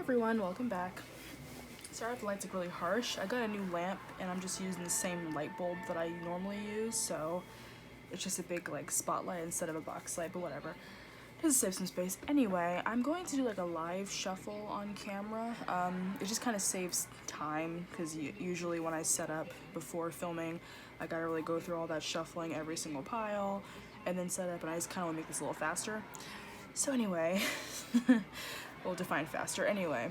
everyone, welcome back. Sorry if the lights look really harsh. I got a new lamp and I'm just using the same light bulb that I normally use, so it's just a big like spotlight instead of a box light, but whatever. Just to save some space. Anyway, I'm going to do like a live shuffle on camera. It just kind of saves time because usually when I set up before filming, I gotta really go through all that shuffling every single pile and then set up, and I just kind of want to make this a little faster. So anyway, we'll define faster. Anyway,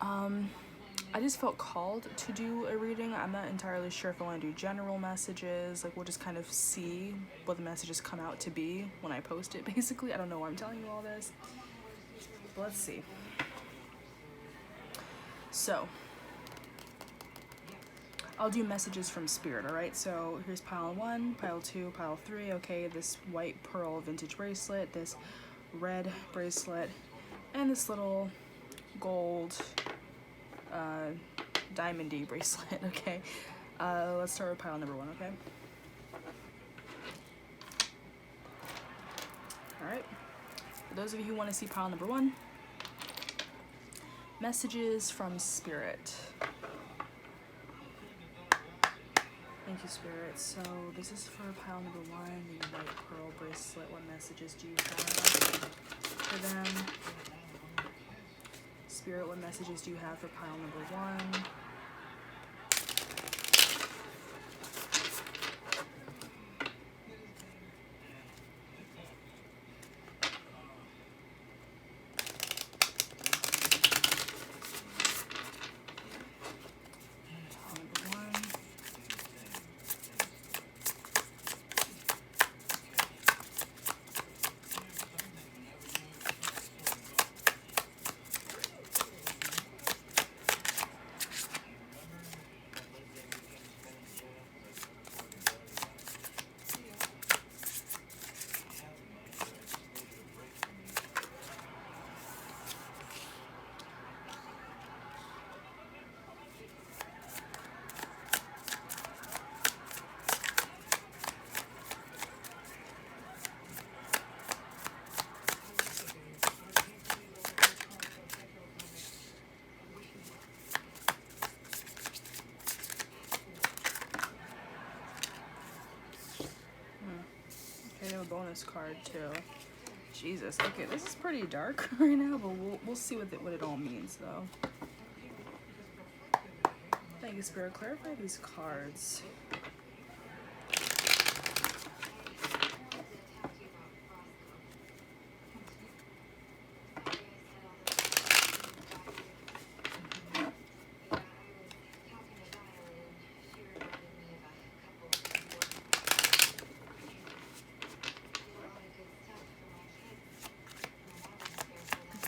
I just felt called to do a reading. I'm not entirely sure if I want to do general messages. Like, we'll just kind of see what the messages come out to be when I post it, basically. I don't know why I'm telling you all this, but let's see. So, I'll do messages from Spirit, alright? So, here's pile 1, pile 2, pile 3. Okay, this white pearl vintage bracelet, this red bracelet, and this little gold diamondy bracelet. Okay, let's start with pile number 1. Okay, all right, for those of you who want to see pile number 1, messages from Spirit. Thank you, Spirit. So this is for pile number 1, the white pearl bracelet. What messages do you have for them? Spirit, what messages do you have for pile number 1? Pile number 1. Okay, I have a bonus card too. Jesus. Okay, this is pretty dark right now, but we'll see what it all means though. Thank you, Spirit. Clarify these cards.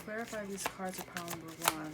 Clarify these cards are pile number 1.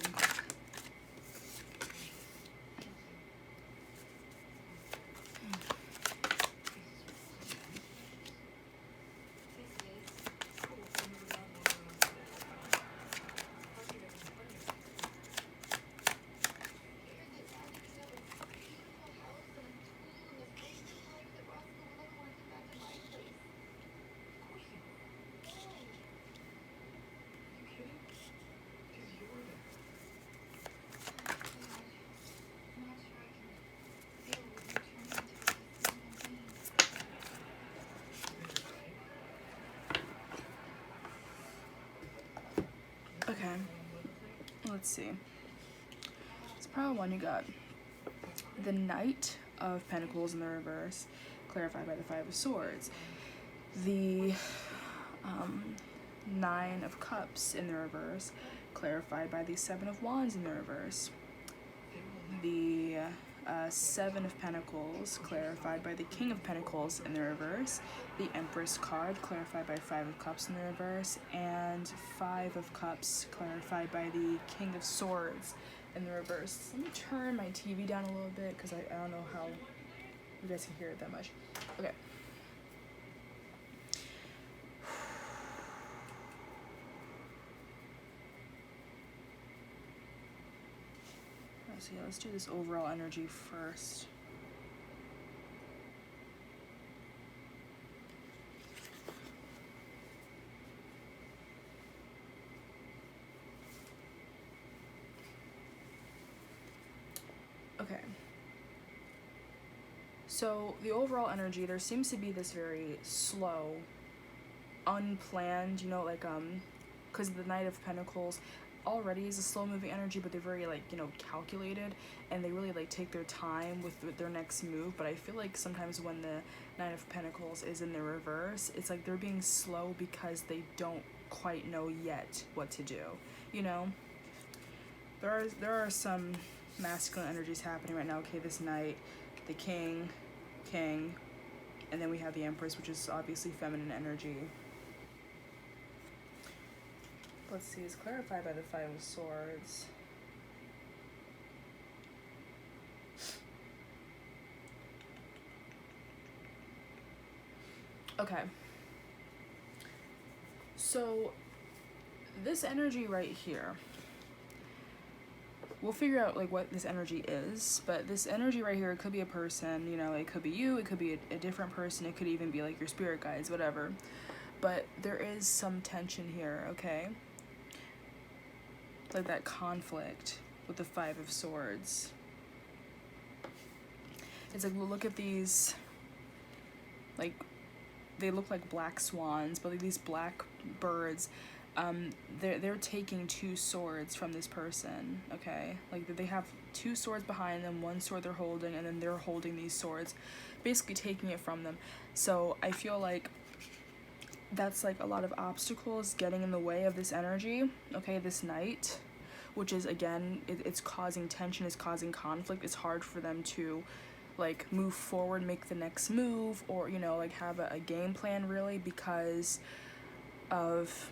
Okay, let's see. It's pile 1, you got the Knight of Pentacles in the reverse, clarified by the 5 of Swords. The 9 of Cups in the reverse, clarified by the 7 of Wands in the reverse. The 7 of Pentacles, clarified by the King of Pentacles in the reverse. The Empress card, clarified by 5 of Cups in the reverse. And 5 of Cups, clarified by the King of Swords in the reverse. Let me turn my TV down a little bit because I don't know how you guys can hear it that much. Okay. So yeah, let's do this overall energy first. Okay. So the overall energy, there seems to be this very slow, unplanned, you know, like, because the Knight of Pentacles already is a slow moving energy, but they're very, like, you know, calculated, and they really, like, take their time with their next move. But I feel like sometimes when the Knight of Pentacles is in the reverse, it's like they're being slow because they don't quite know yet what to do, you know. There are some masculine energies happening right now. Okay, this Knight, the King, and then we have the Empress, which is obviously feminine energy. Let's see, it's clarified by the Five of Swords. Okay. So, this energy right here, we'll figure out, like, what this energy is, but this energy right here, it could be a person, you know, it could be you, it could be a different person, it could even be, like, your spirit guides, whatever. But there is some tension here, okay? Like that conflict with the Five of Swords. It's like, look at these, like, they look like black swans, but like these black birds, they're taking two swords from this person, okay? Like, they have two swords behind them, one sword they're holding, and then they're holding these swords, basically taking it from them. So I feel like that's like a lot of obstacles getting in the way of this energy, okay, this Knight, which is, again, it's causing tension, it's causing conflict. It's hard for them to, like, move forward, make the next move, or, you know, like, have a game plan, really, because of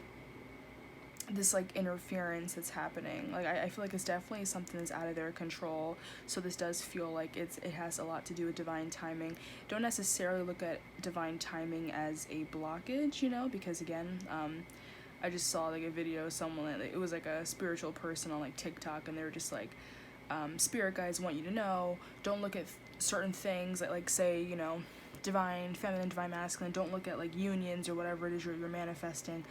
this, like, interference that's happening. Like, I feel like it's definitely something that's out of their control, so this does feel like it has a lot to do with divine timing. Don't necessarily look at divine timing as a blockage, you know, because, again, I just saw, like, a video of someone, like, it was like a spiritual person on, like, TikTok, and they were just like, spirit guides want you to know, don't look at certain things, like say, you know, divine feminine, divine masculine, don't look at, like, unions or whatever it is you're manifesting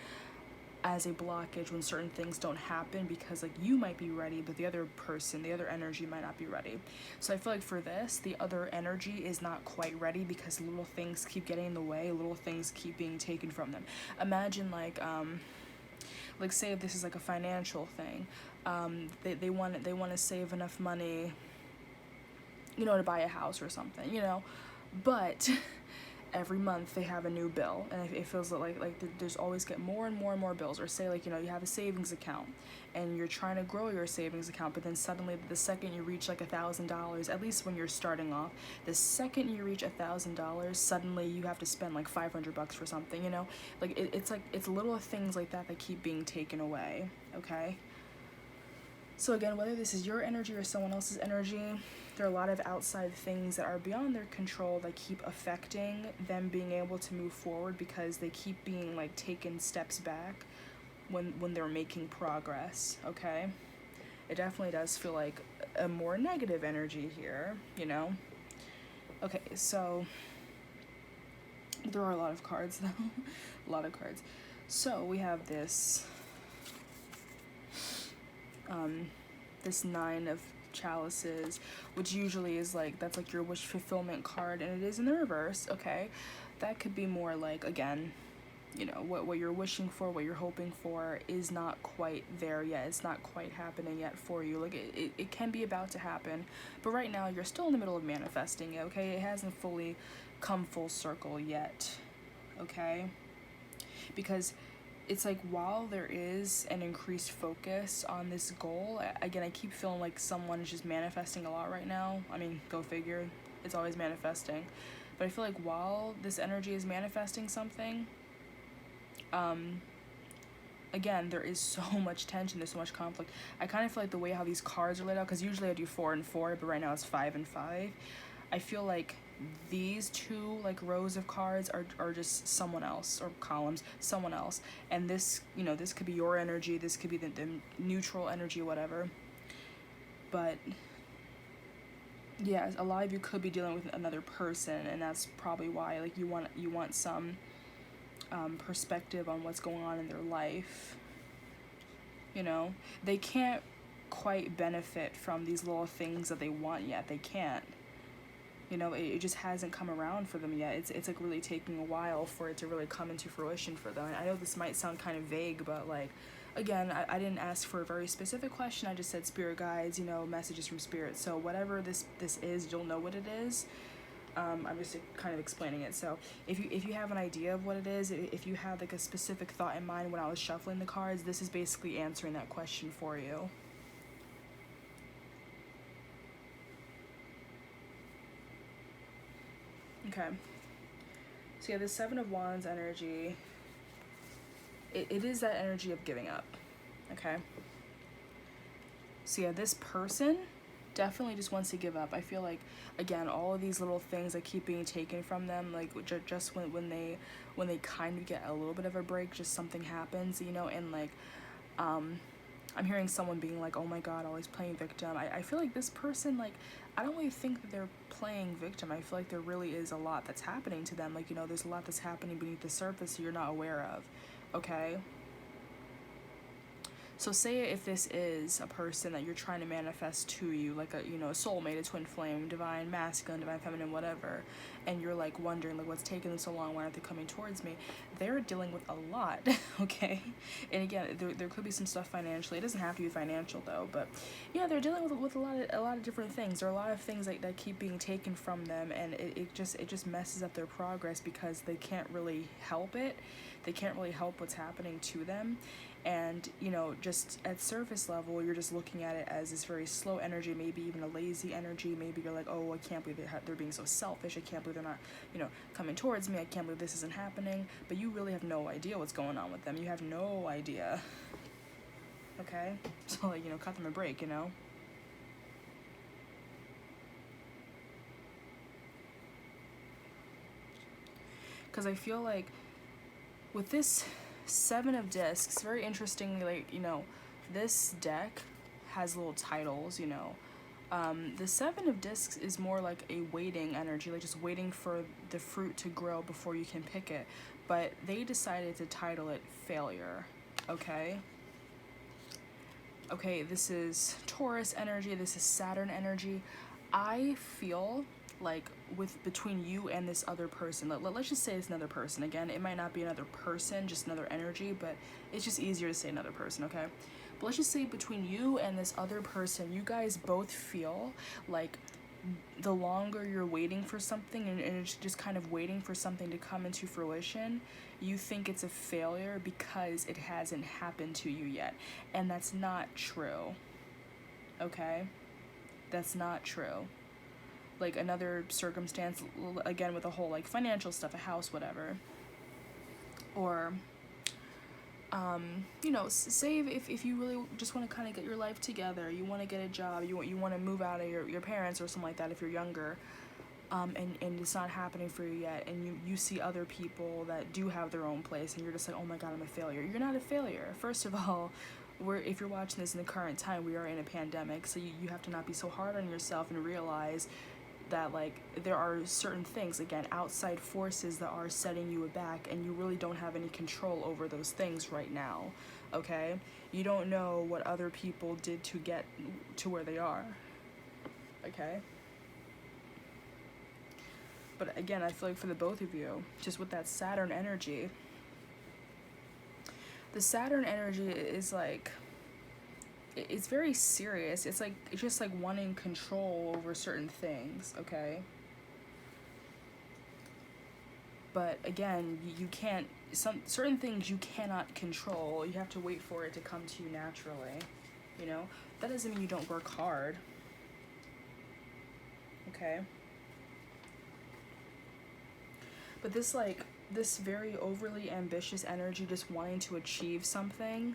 as a blockage when certain things don't happen, because, like, you might be ready, but the other person, the other energy might not be ready. So I feel like for this, the other energy is not quite ready because little things keep getting in the way, little things keep being taken from them. Imagine, like say if this is like a financial thing, they want to save enough money, you know, to buy a house or something, you know, but every month they have a new bill, and it feels like there's always get more and more and more bills. Or say, like, you know, you have a savings account and you're trying to grow your savings account, but then suddenly the second you reach, like, $1,000, at least when you're starting off, the second you reach $1,000, suddenly you have to spend like $500 for something, you know, like it's little things like that that keep being taken away, okay? So again, whether this is your energy or someone else's energy, there are a lot of outside things that are beyond their control that keep affecting them being able to move forward, because they keep being, like, taken steps back when they're making progress, okay? It definitely does feel like a more negative energy here, you know? Okay, so there are a lot of cards, though. A lot of cards. So we have this this Nine of Chalices, which usually is like, that's like your wish fulfillment card, and it is in the reverse, okay? That could be more like, again, you know, what you're wishing for, what you're hoping for is not quite there yet. It's not quite happening yet for you. Like, it can be about to happen, but right now you're still in the middle of manifesting it, okay? It hasn't fully come full circle yet, okay? Because it's like, while there is an increased focus on this goal, again, I keep feeling like someone is just manifesting a lot right now. I mean, go figure, it's always manifesting. But I feel like while this energy is manifesting something, again, there is so much tension, there's so much conflict. I kind of feel like the way how these cards are laid out, because usually I do 4 and 4, but right now it's 5 and 5. I feel like these two, like, rows of cards are just someone else, or columns, someone else. And this, you know, this could be your energy, this could be the neutral energy, whatever. But yeah, a lot of you could be dealing with another person, and that's probably why, like, you want some perspective on what's going on in their life. You know, they can't quite benefit from these little things that they want yet. They can't. You know, it just hasn't come around for them yet. It's like really taking a while for it to really come into fruition for them. I know this might sound kind of vague, but like, again, I didn't ask for a very specific question. I just said spirit guides, you know, messages from spirit. So whatever this is, you'll know what it is. I'm just kind of explaining it. So if you have an idea of what it is, if you have like a specific thought in mind when I was shuffling the cards, this is basically answering that question for you. Okay. So yeah, the Seven of Wands energy, it is that energy of giving up. Okay. So yeah, this person definitely just wants to give up. I feel like, again, all of these little things that keep being taken from them, like just when they kind of get a little bit of a break, just something happens, you know, and like, I'm hearing someone being like, oh my god, always playing victim. I feel like this person, like, I don't really think that they're playing victim. I feel like there really is a lot that's happening to them. Like, you know, there's a lot that's happening beneath the surface you're not aware of, okay? So say if this is a person that you're trying to manifest to you, like a, you know, a soulmate, a twin flame, divine masculine, divine feminine, whatever, and you're like wondering like what's taking them so long, why aren't they coming towards me? They're dealing with a lot, okay? And again, there could be some stuff financially. It doesn't have to be financial though, but yeah, they're dealing with a lot of different things. There are a lot of things that keep being taken from them, and it just messes up their progress because they can't really help it. They can't really help what's happening to them. And, you know, just at surface level, you're just looking at it as this very slow energy, maybe even a lazy energy. Maybe you're like, oh, I can't believe they're being so selfish. I can't believe they're not, you know, coming towards me. I can't believe this isn't happening. But you really have no idea what's going on with them. You have no idea. Okay? So, like, you know, cut them a break, you know? Because I feel like with this Seven of Discs, very interestingly, like, you know, this deck has little titles, you know. The Seven of Discs is more like a waiting energy, like just waiting for the fruit to grow before you can pick it. But they decided to title it Failure, okay? Okay, this is Taurus energy, this is Saturn energy. I feel like between you and this other person, let's just say it's another person. Again, it might not be another person, just another energy, but it's just easier to say another person, okay? But let's just say between you and this other person, you guys both feel like the longer you're waiting for something and it's just kind of waiting for something to come into fruition, you think it's a failure because it hasn't happened to you yet. And that's not true, okay? That's not true. Like another circumstance, again with the whole like financial stuff, a house, whatever, or you know, say if you really just want to kind of get your life together, you want to get a job, you want to move out of your parents or something like that if you're younger, and it's not happening for you yet, and you see other people that do have their own place, and you're just like, oh my god, I'm a failure. You're not a failure. First of all, if you're watching this in the current time, we are in a pandemic, so you have to not be so hard on yourself and realize that like there are certain things, again, outside forces that are setting you back, and you really don't have any control over those things right now, okay? You don't know what other people did to get to where they are, okay? But again, I feel like for the both of you, just with that Saturn energy, the Saturn energy is like, it's very serious. It's just like wanting control over certain things, okay? But again, you can't, certain things you cannot control. You have to wait for it to come to you naturally, you know? That doesn't mean you don't work hard, okay? But this very overly ambitious energy, just wanting to achieve something,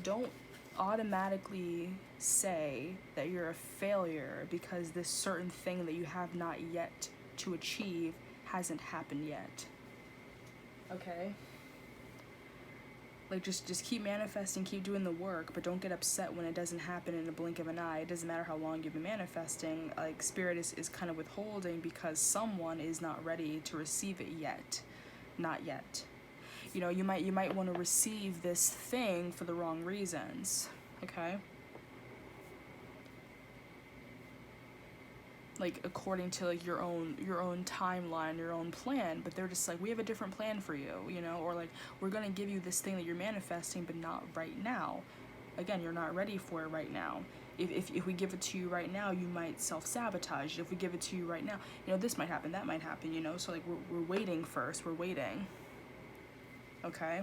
don't automatically say that you're a failure because this certain thing that you have not yet to achieve hasn't happened yet, okay? Like, just keep manifesting, keep doing the work, but don't get upset when it doesn't happen in a blink of an eye. It doesn't matter how long you've been manifesting. Like, Spirit is kind of withholding because someone is not ready to receive it yet. Not yet. You know, you might want to receive this thing for the wrong reasons, okay? Like according to like your own timeline, your own plan, but they're just like, we have a different plan for you, you know, or like, we're gonna give you this thing that you're manifesting, but not right now. Again, you're not ready for it right now. If we give it to you right now, you might self-sabotage. If we give it to you right now, you know, this might happen, that might happen, you know, so like we're waiting first, we're waiting, okay?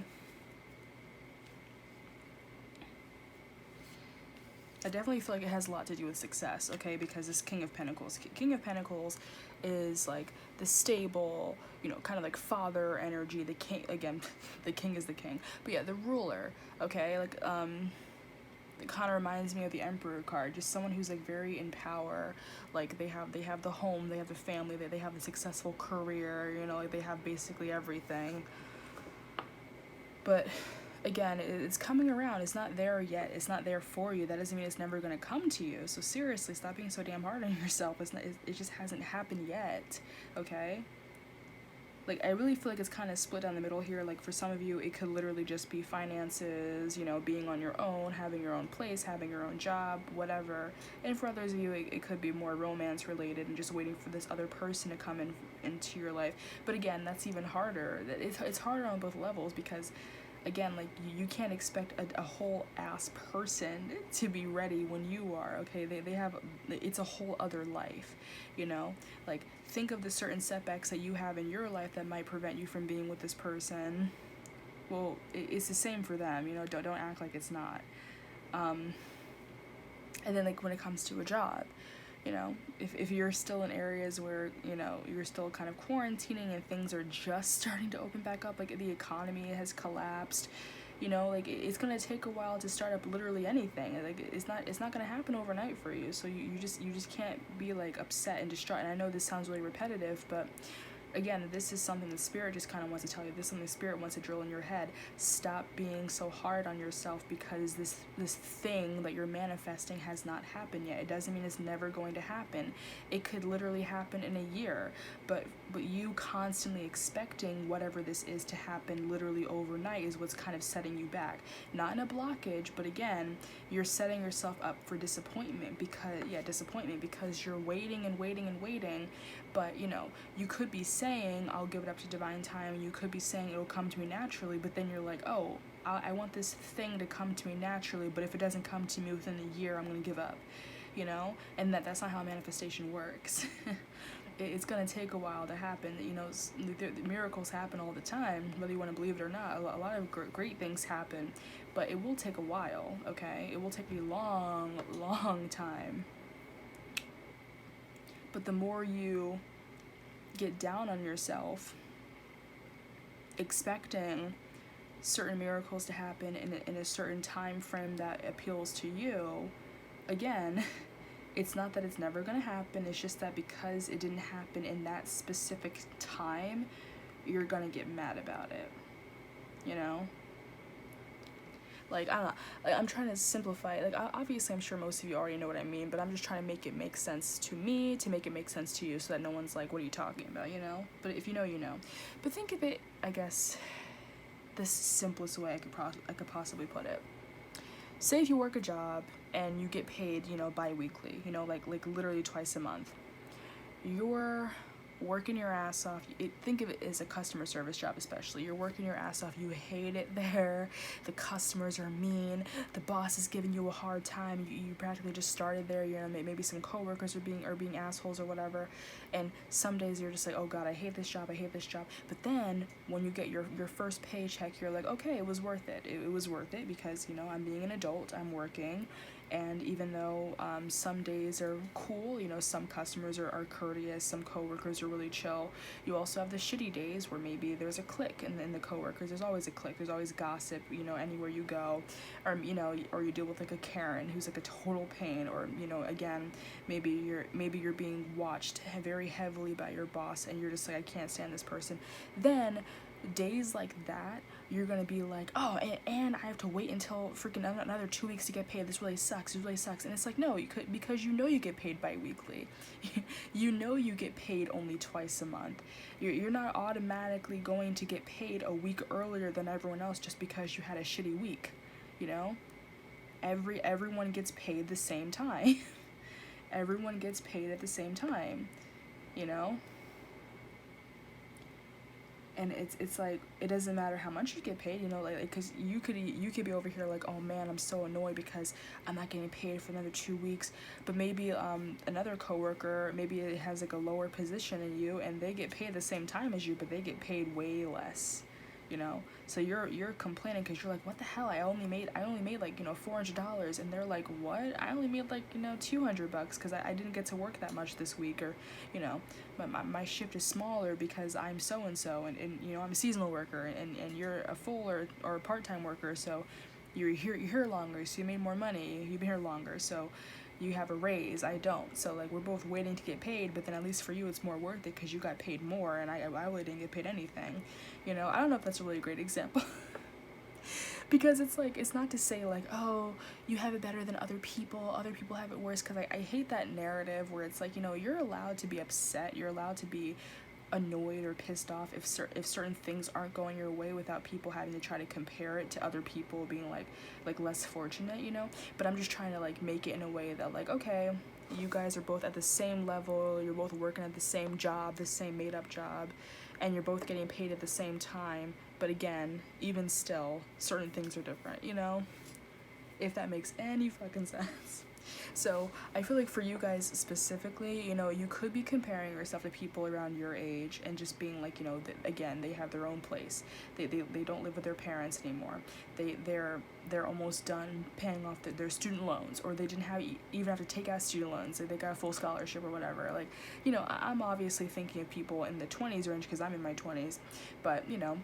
I definitely feel like it has a lot to do with success, okay? Because this King of Pentacles is like the stable, you know, kind of like father energy. The king, again, the king is the king. But yeah, the ruler, okay? Like, it kind of reminds me of the Emperor card, just someone who's like very in power. Like they have the home, they have the family, they have the successful career, you know, like they have basically everything. But again, it's coming around. It's not there yet. It's not there for you. That doesn't mean it's never going to come to you. So seriously, stop being so damn hard on yourself. It just hasn't happened yet, okay? Like, I really feel like it's kind of split down the middle here. Like, for some of you, it could literally just be finances, you know, being on your own, having your own place, having your own job, whatever. And for others of you, it could be more romance related and just waiting for this other person to come into your life. But again, that's even harder. It's harder on both levels because, again, like, you can't expect a whole ass person to be ready when you are, okay? They have, it's a whole other life, you know? Like, think of the certain setbacks that you have in your life that might prevent you from being with this person. Well, it's the same for them, you know? Don't act like it's not. And then, like, when it comes to a job, you know, if you're still in areas where, you know, you're still kind of quarantining and things are just starting to open back up, like the economy has collapsed, you know, like it's gonna take a while to start up literally anything. Like it's not gonna happen overnight for you. So you just can't be like upset and distraught. And I know this sounds really repetitive, but again, this is something the spirit just kind of wants to tell you. This is something the spirit wants to drill in your head. Stop being so hard on yourself because this thing that you're manifesting has not happened yet. It doesn't mean it's never going to happen. It could literally happen in a year, but you constantly expecting whatever this is to happen literally overnight is what's kind of setting you back. Not in a blockage, but again, you're setting yourself up for disappointment because you're waiting and waiting and waiting. But, you know, you could be saying, I'll give it up to divine time, and you could be saying it'll come to me naturally, but then you're like, oh, I want this thing to come to me naturally, but if it doesn't come to me within the year, I'm going to give up, you know? And that's not how manifestation works. It's going to take a while to happen. You know, the miracles happen all the time, whether you want to believe it or not. A lot of great things happen, but it will take a while, okay? It will take a long, long time. But the more you get down on yourself, expecting certain miracles to happen in a certain time frame that appeals to you, again, it's not that it's never going to happen. It's just that because it didn't happen in that specific time, you're going to get mad about it, you know? Like, I don't know, like, I'm trying to simplify it. Like, obviously, I'm sure most of you already know what I mean, but I'm just trying to make it make sense to me, to make it make sense to you, so that no one's like, what are you talking about, you know? But if you know, you know. But think of it, I guess, the simplest way I could possibly put it. Say if you work a job and you get paid, you know, bi-weekly, you know, like literally twice a month. You're working your ass off. Think of it as a customer service job, especially. You're working your ass off. You hate it there. The customers are mean. The boss is giving you a hard time. You practically just started there. You know, maybe some coworkers are being assholes or whatever. And some days you're just like, oh God, I hate this job. I hate this job. But then when you get your first paycheck, you're like, okay, it was worth it. It was worth it because, you know, I'm being an adult. I'm working. And even though some days are cool, you know, some customers are courteous, some coworkers are really chill, you also have the shitty days where maybe there's a clique in the coworkers. There's always a clique. There's always gossip, you know, anywhere you go. Or, you know, or you deal with like a Karen who's like a total pain. Or, you know, again, maybe you're being watched very heavily by your boss and you're just like, I can't stand this person. Then days like that, you're gonna be like, oh, and I have to wait until freaking another 2 weeks to get paid. This really sucks. It really sucks. And it's like, no, you could, because you know you get paid bi-weekly. You know you get paid only twice a month. You're not automatically going to get paid a week earlier than everyone else just because you had a shitty week, you know? Everyone gets paid the same time. Everyone gets paid at the same time, you know? And it's like, it doesn't matter how much you get paid, you know, like, because you could be over here like, oh man, I'm so annoyed because I'm not getting paid for another 2 weeks. But maybe another coworker, maybe it has like a lower position than you, and they get paid the same time as you, but they get paid way less, you know. So you're complaining because you're like, what the hell, I only made like, you know, $400, and they're like, what, I only made like, you know, $200 because I didn't get to work that much this week, or, you know, my shift is smaller because I'm so and so, and you know, I'm a seasonal worker, and you're a full or a part-time worker, so you're here longer, so you made more money, you've been here longer, so you have a raise, I don't. So like, we're both waiting to get paid, but then at least for you it's more worth it because you got paid more, and I really didn't get paid anything, you know. I don't know if that's a really great example. Because it's like, it's not to say like, oh, you have it better than other people have it worse, because I hate that narrative where it's like, you know, you're allowed to be upset, you're allowed to be annoyed or pissed off if certain things aren't going your way, without people having to try to compare it to other people being like less fortunate, you know. But I'm just trying to like make it in a way that like, okay, you guys are both at the same level, you're both working at the same job, the same made up job, and you're both getting paid at the same time. But again, even still, certain things are different, you know, if that makes any fucking sense. So I feel like for you guys specifically, you know, you could be comparing yourself to people around your age and just being like, you know, again, they have their own place. They don't live with their parents anymore. They're almost done paying off their student loans, or they didn't even have to take out student loans. They got a full scholarship or whatever. Like, you know, I'm obviously thinking of people in the 20s range because I'm in my 20s, but, you know,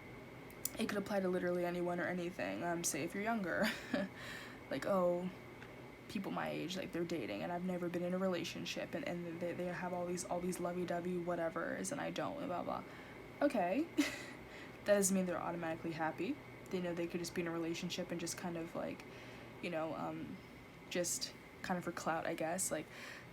it could apply to literally anyone or anything. Say if you're younger, like, oh, people my age, like, they're dating and I've never been in a relationship, and they have all these lovey-dovey whatevers and I don't, and blah blah. Okay. That doesn't mean they're automatically happy. They know they could just be in a relationship and just kind of like, you know, just kind of for clout, I guess. Like,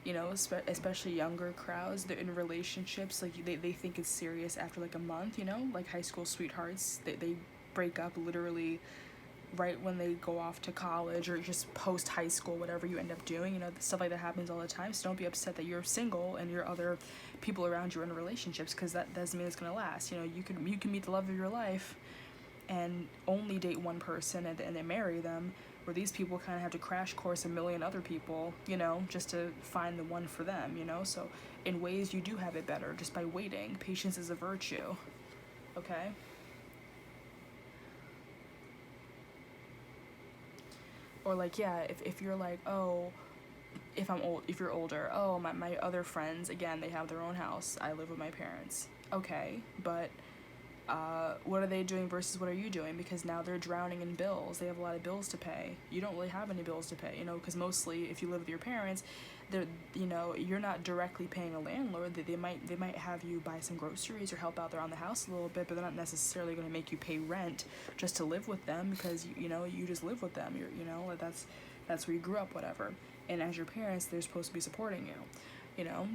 you know, especially younger crowds, they're in relationships, like they think it's serious after like a month, you know, like high school sweethearts, they break up literally right when they go off to college, or just post high school, whatever you end up doing, you know, stuff like that happens all the time. So don't be upset that you're single and your other people around you are in relationships, because that doesn't mean it's gonna last. You know, you can meet the love of your life and only date one person and then marry them, where these people kind of have to crash course a million other people, you know, just to find the one for them, you know. So in ways you do have it better just by waiting. Patience is a virtue, okay? Or like, yeah, if you're like, oh, if you're older, oh, my other friends, again, they have their own house, I live with my parents. Okay, but what are they doing versus what are you doing? Because now they're drowning in bills. They have a lot of bills to pay. You don't really have any bills to pay, you know, because mostly if you live with your parents, they're, you know, you're not directly paying a landlord. They might have you buy some groceries or help out around the house a little bit, but they're not necessarily going to make you pay rent just to live with them, because you know, you just live with them. You know, that's where you grew up, whatever. And as your parents, they're supposed to be supporting you, you know.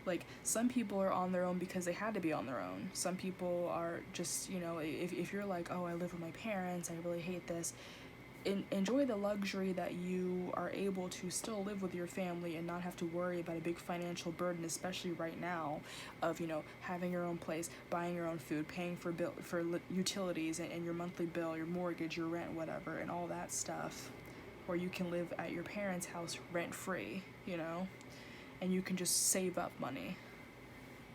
Like, some people are on their own because they had to be on their own. Some people are just, you know, if you're like, oh, I live with my parents, I really hate this, enjoy the luxury that you are able to still live with your family and not have to worry about a big financial burden, especially right now, of, you know, having your own place, buying your own food, paying for utilities and your monthly bill, your mortgage, your rent, whatever, and all that stuff, where you can live at your parents' house rent-free, you know, and you can just save up money,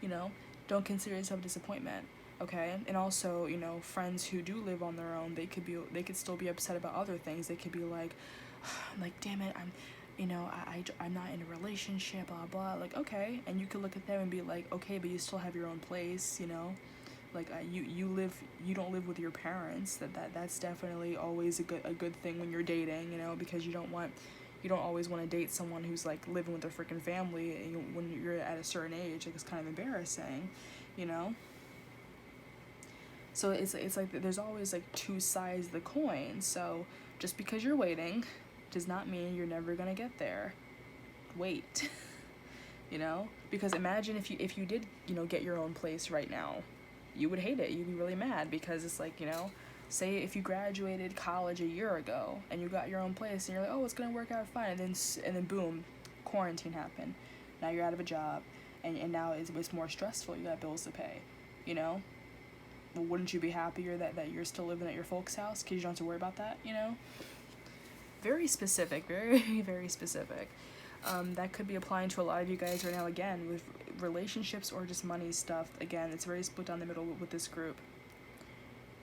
you know. Don't consider yourself a disappointment, okay? And also, you know, friends who do live on their own, they could still be upset about other things. They could be like, damn it, I'm not in a relationship, blah blah. Like, okay, and you could look at them and be like, okay, but you still have your own place, you know. Like, you don't live with your parents. That's definitely always a good thing when you're dating, you know, because you don't always want to date someone who's like living with their freaking family when you're at a certain age. Like, it's kind of embarrassing, you know. So it's like there's always like two sides of the coin. So just because you're waiting does not mean you're never gonna get there. Wait. You know, because imagine if you did, you know, get your own place right now, you would hate it. You'd be really mad, because it's like, you know, say if you graduated college a year ago and you got your own place and you're like, oh, it's gonna work out fine, and then boom, quarantine happened. Now you're out of a job, and now it's more stressful. You got bills to pay, you know. Well, wouldn't you be happier that you're still living at your folks' house because you don't have to worry about that, you know? Very specific, very, very specific. That could be applying to a lot of you guys right now, again, with relationships or just money stuff. Again, it's very split down the middle with this group.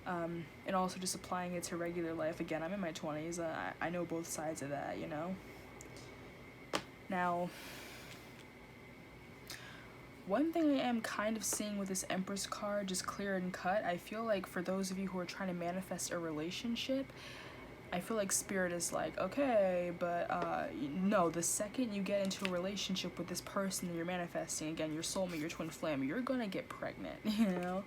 And also just applying it to regular life. Again, I'm in my 20s. I know both sides of that, you know? Now, one thing I am kind of seeing with this Empress card, just clear and cut, I feel like for those of you who are trying to manifest a relationship, I feel like Spirit is like, okay, but no, the second you get into a relationship with this person that you're manifesting, again, your soulmate, your twin flame, you're gonna get pregnant, you know?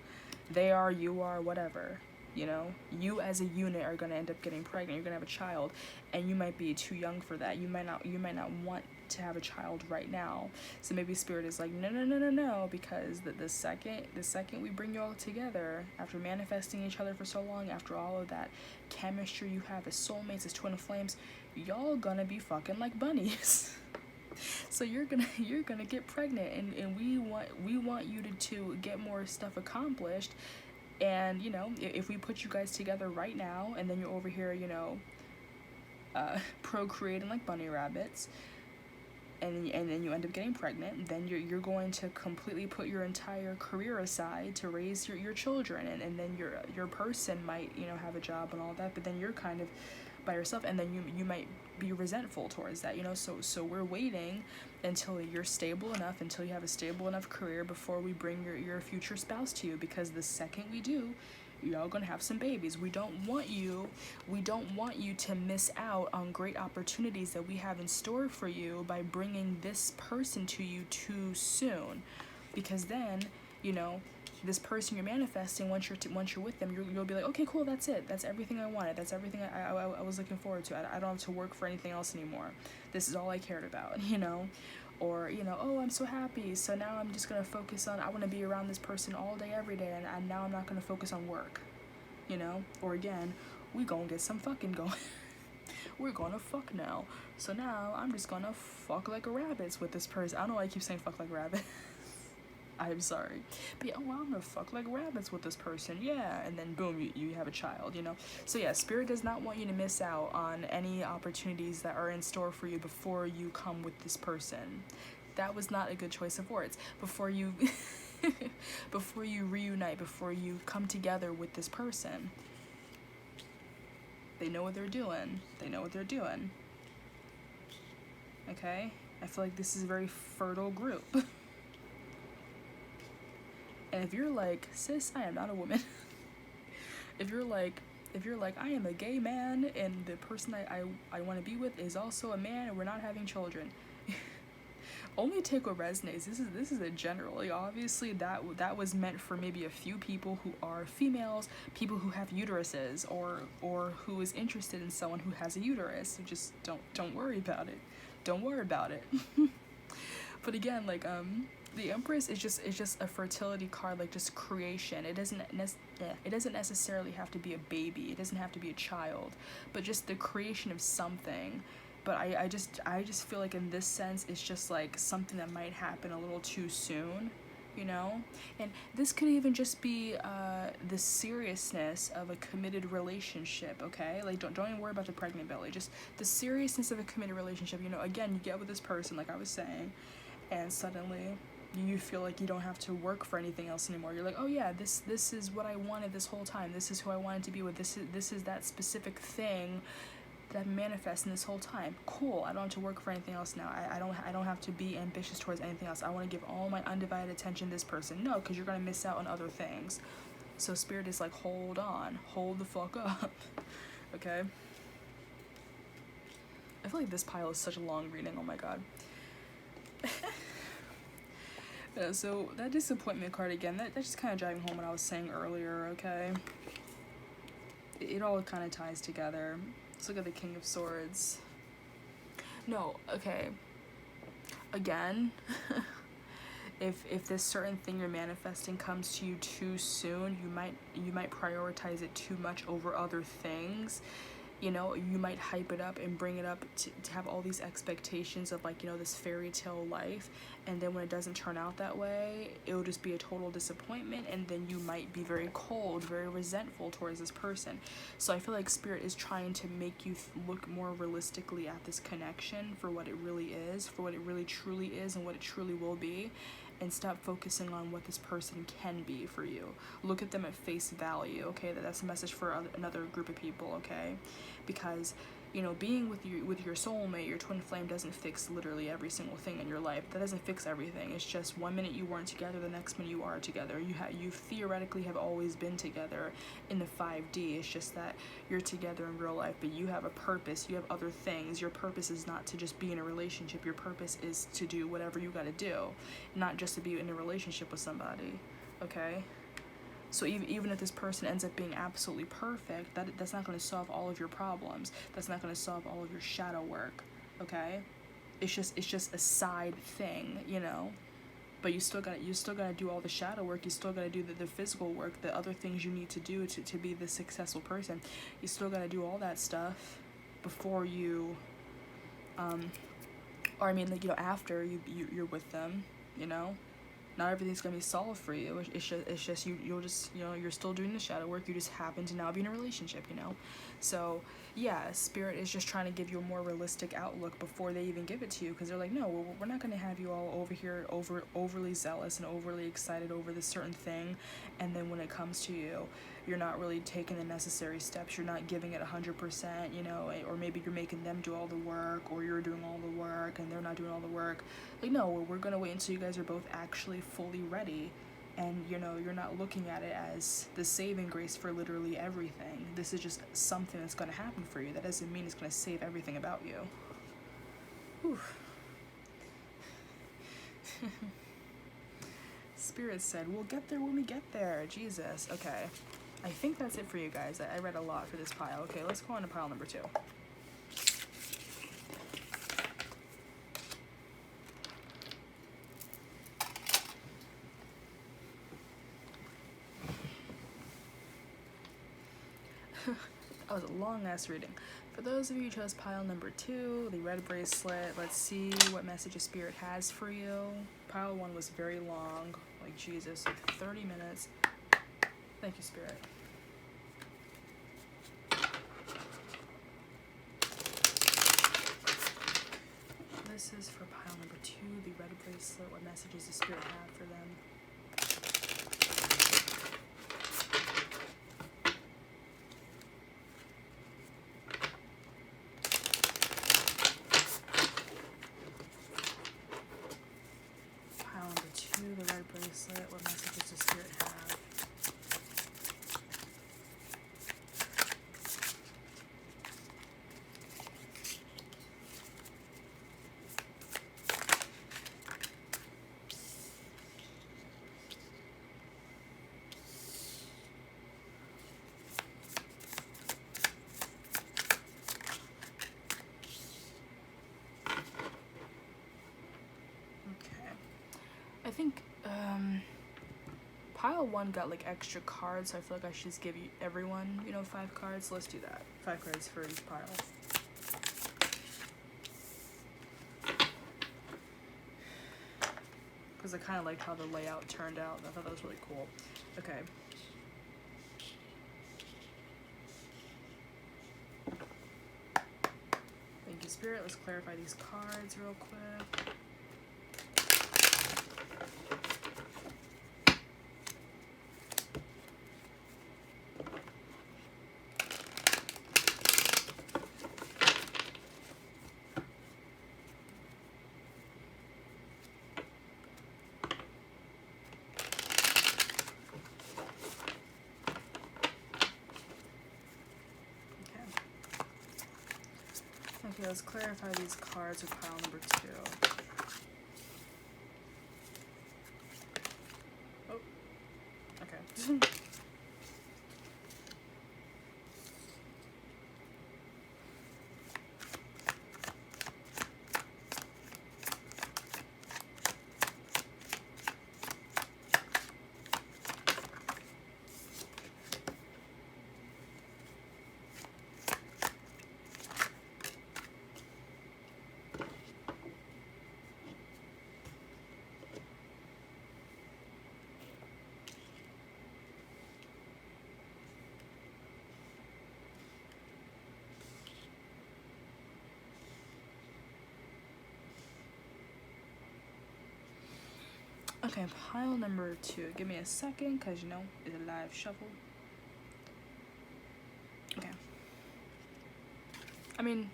They are, you are, whatever, you know? You as a unit are gonna end up getting pregnant, you're gonna have a child, and you might be too young for that. You might not want to have a child right now. So maybe Spirit is like, no, because the second we bring you all together, after manifesting each other for so long, after all of that chemistry you have as soulmates, as twin flames, y'all gonna be fucking like bunnies. So you're gonna get pregnant, and we want you to get more stuff accomplished. And you know, if we put you guys together right now, and then you're over here, you know, procreating like bunny rabbits, and then you end up getting pregnant, then you're going to completely put your entire career aside to raise your children, and then your person might, you know, have a job and all that, but then you're kind of by yourself, and then you might be resentful towards that, you know. So we're waiting until you're stable enough, until you have a stable enough career, before we bring your future spouse to you, because the second we do, y'all gonna have some babies. We don't want you to miss out on great opportunities that we have in store for you by bringing this person to you too soon, because then, you know, this person you're manifesting, once you're with them, you'll be like, okay, cool, that's it, that's everything I wanted, that's everything I was looking forward to. I don't have to work for anything else anymore. This is all I cared about, you know. Or, you know, oh, I'm so happy, so now I'm just gonna focus on, I want to be around this person all day every day, and now I'm not gonna focus on work, you know. Or again, we gonna get some fucking going. We're gonna fuck now, so now I'm just gonna fuck like a rabbits with this person. I don't know why I keep saying fuck like rabbit. I'm sorry. But yeah, oh, I'm gonna fuck like rabbits with this person, yeah, and then boom, you have a child, you know. So yeah, Spirit does not want you to miss out on any opportunities that are in store for you before you come with this person. That was not a good choice of words. Before you before you reunite, before you come together with this person. They know what they're doing. They know what they're doing. Okay? I feel like this is a very fertile group. And if you're like, sis, I am not a woman. if you're like, I am a gay man, and the person I want to be with is also a man, and we're not having children. Only take what resonates. This is a general. Like, obviously, that was meant for maybe a few people who are females, people who have uteruses, or who is interested in someone who has a uterus. So just don't worry about it. Don't worry about it. But again, like the Empress is just a fertility card, like just creation. It doesn't necessarily have to be a baby. It doesn't have to be a child, but just the creation of something. But I just feel like in this sense, it's just like something that might happen a little too soon, you know? And this could even just be the seriousness of a committed relationship, okay? Like, don't even worry about the pregnant belly. Just the seriousness of a committed relationship. You know, again, you get with this person, like I was saying, and suddenly you feel like you don't have to work for anything else anymore. You're like, oh yeah, this is what I wanted this whole time. This is who I wanted to be with. This is that specific thing that I'm manifesting this whole time. Cool. I don't have to work for anything else now. I don't have to be ambitious towards anything else. I want to give all my undivided attention to this person. No, because you're gonna miss out on other things. So Spirit is like, hold on, hold the fuck up. Okay. I feel like this pile is such a long reading. Oh my god. Yeah, so that disappointment card again, that's just kind of driving home what I was saying earlier, okay? It all kind of ties together. Let's look at the King of Swords. No, okay. Again, if this certain thing you're manifesting comes to you too soon, you might prioritize it too much over other things. You know, you might hype it up and bring it up to have all these expectations of, like, you know, this fairy tale life, and then when it doesn't turn out that way, it'll just be a total disappointment, and then you might be very cold, very resentful towards this person. So I feel like Spirit is trying to make you look more realistically at this connection for what it really is, for what it really truly is, and what it truly will be, and stop focusing on what this person can be for you. Look at them at face value, okay? That's a message for another group of people, okay? Because, you know, being with your soulmate, your twin flame, doesn't fix literally every single thing in your life. That doesn't fix everything. It's just one minute you weren't together, the next minute you are together. You theoretically have always been together in the 5D. It's just that you're together in real life, but you have a purpose. You have other things. Your purpose is not to just be in a relationship. Your purpose is to do whatever you got to do, not just to be in a relationship with somebody, okay? So even if this person ends up being absolutely perfect, that's not going to solve all of your problems. That's not going to solve all of your shadow work, okay? It's just a side thing, you know? But you still gotta do all the shadow work. You still gotta do the physical work, the other things you need to do to be the successful person. You still gotta do all that stuff before you, or I mean, like, you know, after you're with them, you know? Not everything's gonna be solved for you. It's just you'll just, you know, you're still doing the shadow work. You just happen to now be in a relationship, you know. So yeah, Spirit is just trying to give you a more realistic outlook before they even give it to you, because they're like, no, we're not gonna have you all over here overly zealous and overly excited over this certain thing, and then when it comes to you, you're not really taking the necessary steps. You're not giving it 100%, you know, or maybe you're making them do all the work, or you're doing all the work and they're not doing all the work. Like, no, we're gonna wait until you guys are both actually fully ready, and, you know, you're not looking at it as the saving grace for literally everything. This is just something that's gonna happen for you. That doesn't mean it's gonna save everything about you. Whew. Spirit said, we'll get there when we get there. Jesus. Okay. I think that's it for you guys. I read a lot for this pile. Okay, let's go on to pile number 2. That was a long ass reading. For those of you who chose pile number 2, the red bracelet, let's see what message of Spirit has for you. Pile 1 was very long, like Jesus, like 30 minutes. Thank you, Spirit. This is for pile number 2, the red bracelet. What messages does Spirit have for them? Pile number 2, the red bracelet. What messages does Spirit have? I think pile 1 got like extra cards, so I feel like I should just give you everyone, you know, 5 cards. So let's do that. 5 cards for each pile. Because I kind of liked how the layout turned out. I thought that was really cool. Okay. Thank you, Spirit. Let's clarify these cards real quick. Okay, let's clarify these cards with pile number 2. Okay, pile number 2. Give me a second, because, you know, it's a live shuffle. Okay. I mean,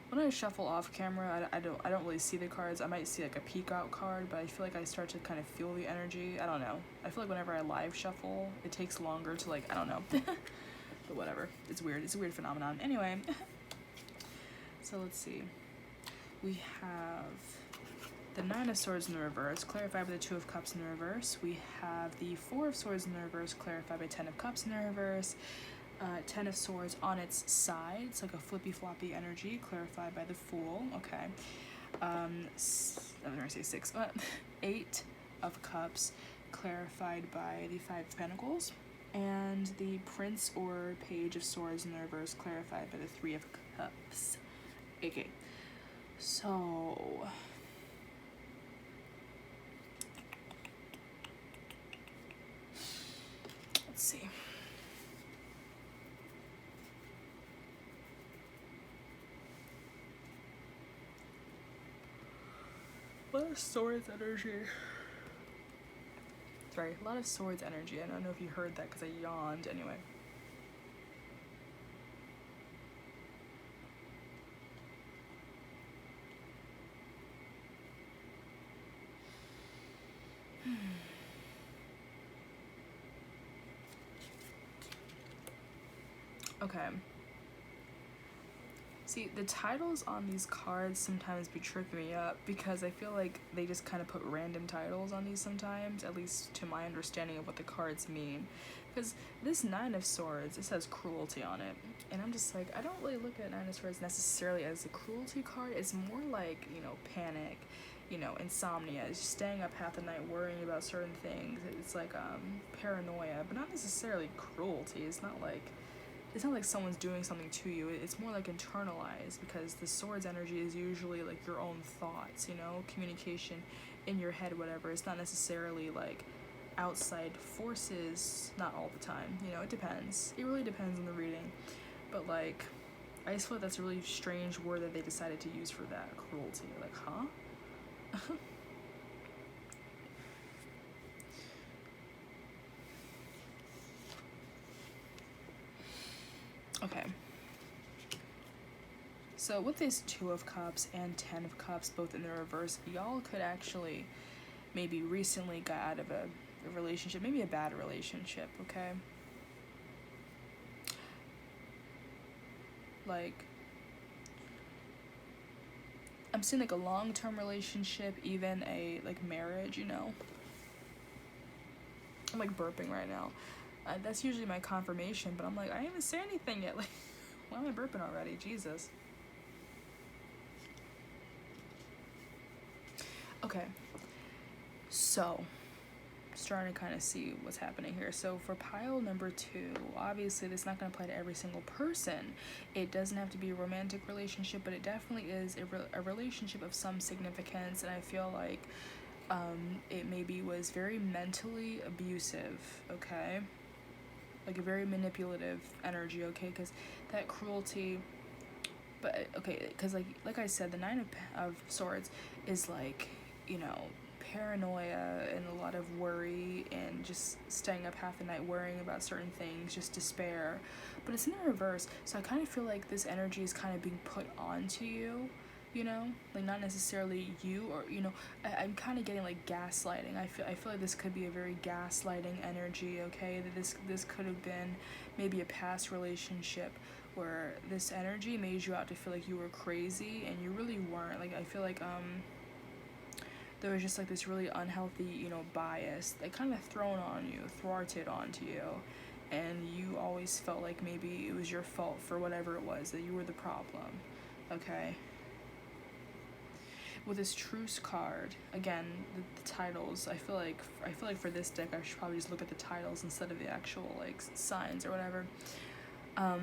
when I shuffle off camera, I don't really see the cards. I might see like a peek out card, but I feel like I start to kind of feel the energy. I don't know. I feel like whenever I live shuffle, it takes longer to like, I don't know. But whatever. It's weird. It's a weird phenomenon. Anyway. So let's see. We have the 9 of Swords in the reverse, clarified by the 2 of Cups in the reverse. We have the 4 of Swords in the reverse, clarified by 10 of Cups in the reverse. 10 of Swords on its side. It's like a flippy floppy energy, clarified by the Fool. Okay. I was gonna say 6. 8 of Cups, clarified by the 5 of Pentacles. And the Prince or Page of Swords in the reverse, clarified by the 3 of Cups. Okay. So let's see. A lot of Swords energy. Sorry, a lot of Swords energy. I don't know if you heard that because I yawned. Anyway. Okay. See, the titles on these cards sometimes be tricking me up because I feel like they just kind of put random titles on these sometimes, at least to my understanding of what the cards mean. Because this 9 of Swords, it says cruelty on it. And I'm just like, I don't really look at 9 of Swords necessarily as a cruelty card. It's more like, you know, panic, you know, insomnia, just staying up half the night worrying about certain things. It's like paranoia, but not necessarily cruelty. It's not like someone's doing something to you. It's more like internalized, because the Swords energy is usually like your own thoughts, you know, communication in your head, whatever. It's not necessarily like outside forces, not all the time, you know, it depends. It really depends on the reading. But like, I just feel like that's a really strange word that they decided to use for that, cruelty. Like, huh? Okay. So with this 2 of Cups and 10 of Cups, both in the reverse, y'all could actually maybe recently got out of a relationship, maybe a bad relationship, okay? Like, I'm seeing like a long-term relationship, even a like marriage, you know? I'm like burping right now. That's usually my confirmation, but I'm like, I didn't even say anything yet. Like, why am I burping already? Jesus. Okay, so starting to kind of see what's happening here. So for pile number 2, obviously this is not going to apply to every single person. It doesn't have to be a romantic relationship, but it definitely is a relationship of some significance, and I feel like it maybe was very mentally abusive, okay? Like a very manipulative energy, okay? Because that cruelty, but okay, because like I said, the 9 of Swords is like, you know, paranoia and a lot of worry and just staying up half the night worrying about certain things, just despair. But it's in the reverse, so I kind of feel like this energy is kind of being put onto you, you know, like not necessarily you, or you know, I'm kind of getting like gaslighting. I feel like this could be a very gaslighting energy, okay? That this could have been maybe a past relationship where this energy made you out to feel like you were crazy and you really weren't. Like, I feel like there was just like this really unhealthy, you know, bias that kind of thwarted onto you, and you always felt like maybe it was your fault for whatever it was, that you were the problem, okay? With this truce card, again, the titles, I feel like for this deck I should probably just look at the titles instead of the actual like signs or whatever. I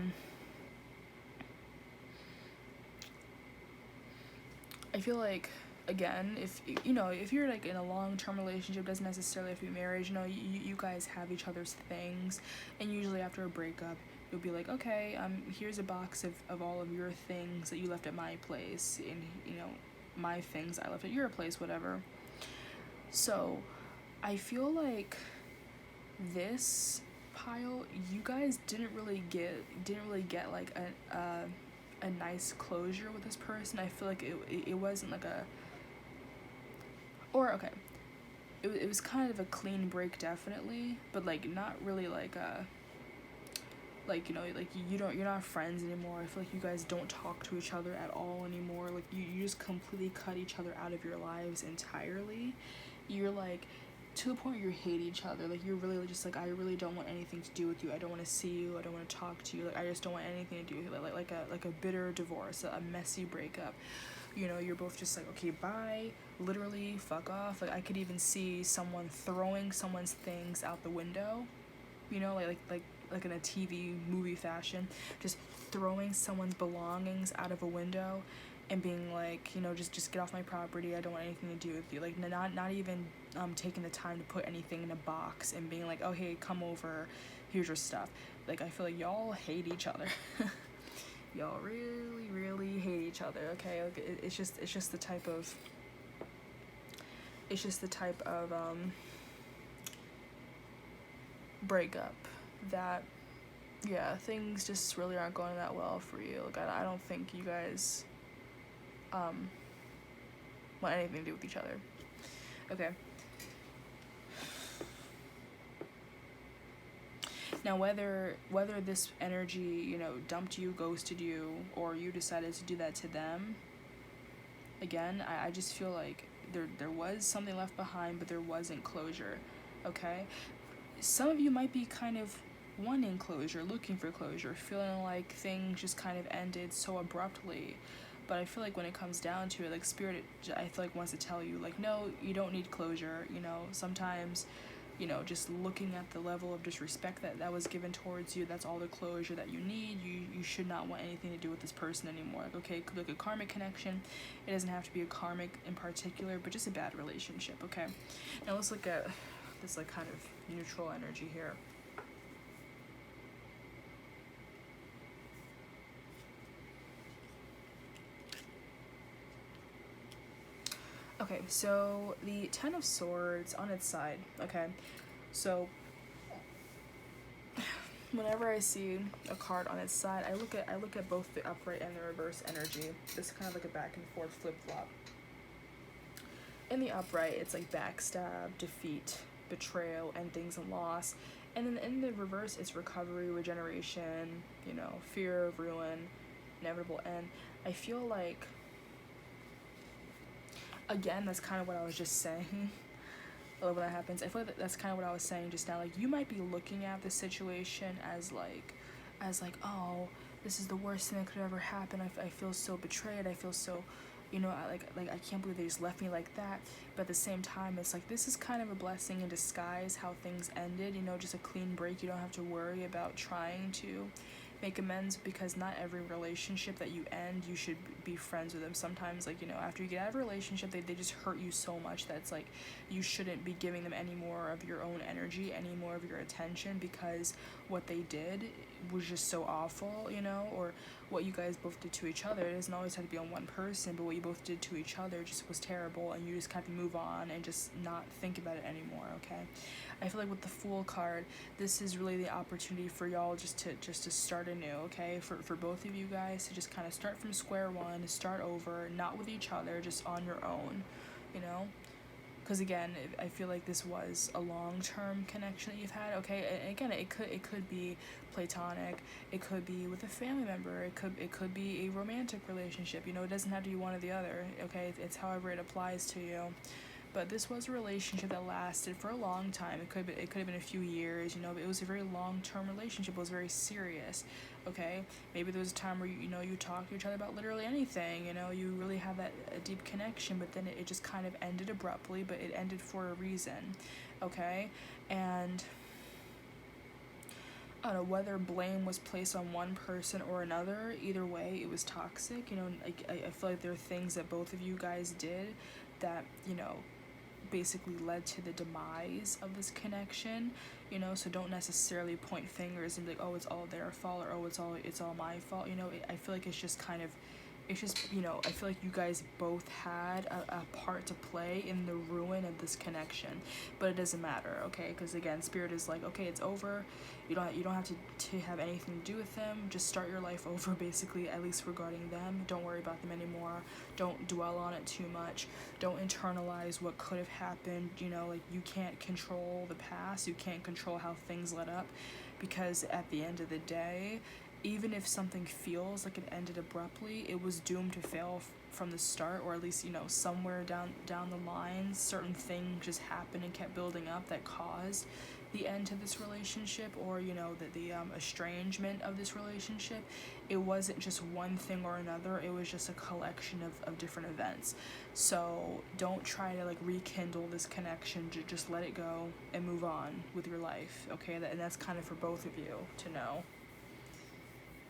feel like, again, if you know, if you're like in a long-term relationship, doesn't necessarily have to be marriage, you know, you guys have each other's things, and usually after a breakup you'll be like, okay, here's a box of all of your things that you left at my place, and you know, my things I left at your place, whatever. So I feel like this pile, you guys didn't really get like a nice closure with this person. I feel like it wasn't like a, or okay, it was kind of a clean break, definitely, but like not really like a, like, you know, like you're not friends anymore. I feel like you guys don't talk to each other at all anymore. Like you just completely cut each other out of your lives entirely. You're like to the point where you hate each other. Like you're really just like, I really don't want anything to do with you. I don't want to see you. I don't want to talk to you. Like I just don't want anything to do with you. Like a bitter divorce, a messy breakup. You know, you're both just like, okay, bye. Literally, fuck off. Like I could even see someone throwing someone's things out the window. You know, like in a TV movie fashion, just throwing someone's belongings out of a window and being like, you know, just get off my property. I don't want anything to do with you. Like not even taking the time to put anything in a box and being like, oh hey, come over, here's your stuff. Like I feel like y'all hate each other. Y'all really hate each other. Okay, like it's just the type of breakup that, yeah, things just really aren't going that well for you. Like I don't think you guys want anything to do with each other. Okay. Now whether this energy, you know, dumped you, ghosted you, or you decided to do that to them, again, I just feel like there was something left behind, but there wasn't closure. Okay? Some of you might be kind of wanting closure, looking for closure, feeling like things just kind of ended so abruptly. But I feel like when it comes down to it, like Spirit, I feel like wants to tell you, like, no, you don't need closure. You know, sometimes, you know, just looking at the level of disrespect that was given towards you, that's all the closure that you need. You should not want anything to do with this person anymore. Like, okay, it could be like a karmic connection. It doesn't have to be a karmic in particular, but just a bad relationship, okay? Now let's look at this like kind of neutral energy here. Okay, so the Ten of Swords on its side, okay? So whenever I see a card on its side, I look at both the upright and the reverse energy. This is kind of like a back and forth flip-flop. In the upright, it's like backstab, defeat, betrayal, endings, and loss. And then in the reverse, it's recovery, regeneration, you know, fear of ruin, inevitable end. I feel like, again, that's kind of what I was just saying. I love when that happens. I feel like that's kind of what I was saying just now. Like, you might be looking at the situation as like, oh, this is the worst thing that could ever happen. I feel so betrayed. I feel so, you know, I can't believe they just left me like that. But at the same time, it's like, this is kind of a blessing in disguise, how things ended. You know, just a clean break. You don't have to worry about trying to make amends, because not every relationship that you end, you should be friends with them. Sometimes, like, you know, after you get out of a relationship, they just hurt you so much that it's like you shouldn't be giving them any more of your own energy, any more of your attention, because what they did was just so awful, you know, or what you guys both did to each other. It doesn't always have to be on one person, but what you both did to each other just was terrible, and you just have to move on and just not think about it anymore, okay? I feel like with the Fool card, this is really the opportunity for y'all just to start anew, okay? For both of you guys to just kind of start from square one, start over, not with each other, just on your own, you know? Because again, I feel like this was a long-term connection that you've had, okay? And again, it could be platonic, it could be with a family member, it could be a romantic relationship, you know? It doesn't have to be one or the other, okay? It's however it applies to you. But this was a relationship that lasted for a long time. It could have been a few years, you know, but it was a very long-term relationship. It was very serious, okay? Maybe there was a time where, you know, you talked to each other about literally anything, you know, you really have that a deep connection, but then it just kind of ended abruptly, but it ended for a reason, okay? And I don't know whether blame was placed on one person or another. Either way, it was toxic, you know. Like, I feel like there are things that both of you guys did that, you know, basically led to the demise of this connection, you know. So don't necessarily point fingers and be like, oh, it's all their fault, or oh, it's all my fault, you know. I feel like it's just kind of it's just, you know, I feel like you guys both had a part to play in the ruin of this connection, but it doesn't matter, okay? Because again, spirit is like, okay, it's over. You don't have to have anything to do with them. Just start your life over, basically, at least regarding them. Don't worry about them anymore. Don't dwell on it too much. Don't internalize what could have happened. You know, like, you can't control the past. You can't control how things led up, because at the end of the day, even if something feels like it ended abruptly, it was doomed to fail from the start, or at least, you know, somewhere down the line, certain thing just happened and kept building up that caused the end to this relationship, or, you know, the estrangement of this relationship. It wasn't just one thing or another, it was just a collection of different events. So don't try to like rekindle this connection. Just let it go and move on with your life, okay? And that's kind of for both of you to know.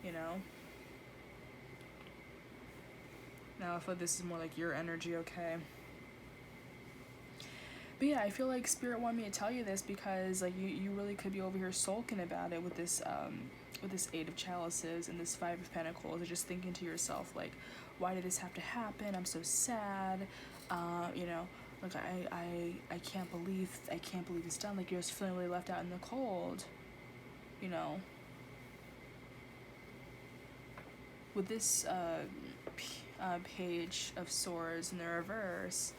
You know? Now I feel like this is more like your energy, okay? But yeah, I feel like Spirit wanted me to tell you this because like you really could be over here sulking about it with this Eight of Chalices and this Five of Pentacles, and just thinking to yourself like, why did this have to happen? I'm so sad. You know, like I can't believe it's done. Like, you're just feeling really left out in the cold. You know. With this Page of Swords in the reverse,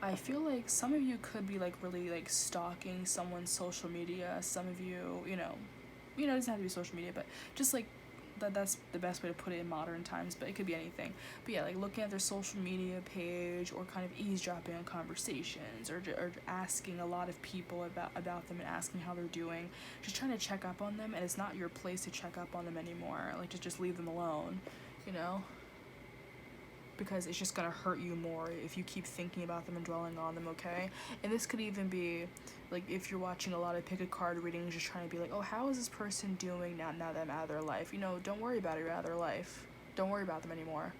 I feel like some of you could be like really like stalking someone's social media. Some of you, you know, it doesn't have to be social media, but just like that's the best way to put it in modern times, but it could be anything. But yeah, like looking at their social media page, or kind of eavesdropping on conversations, or asking a lot of people about them and asking how they're doing, just trying to check up on them. And it's not your place to check up on them anymore. Like, just leave them alone, you know, because it's just gonna hurt you more if you keep thinking about them and dwelling on them, okay? And this could even be like if you're watching a lot of pick a card readings, just trying to be like, oh, how is this person doing now that I'm out of their life? You know, don't worry about it, you're out of their life. Don't worry about them anymore.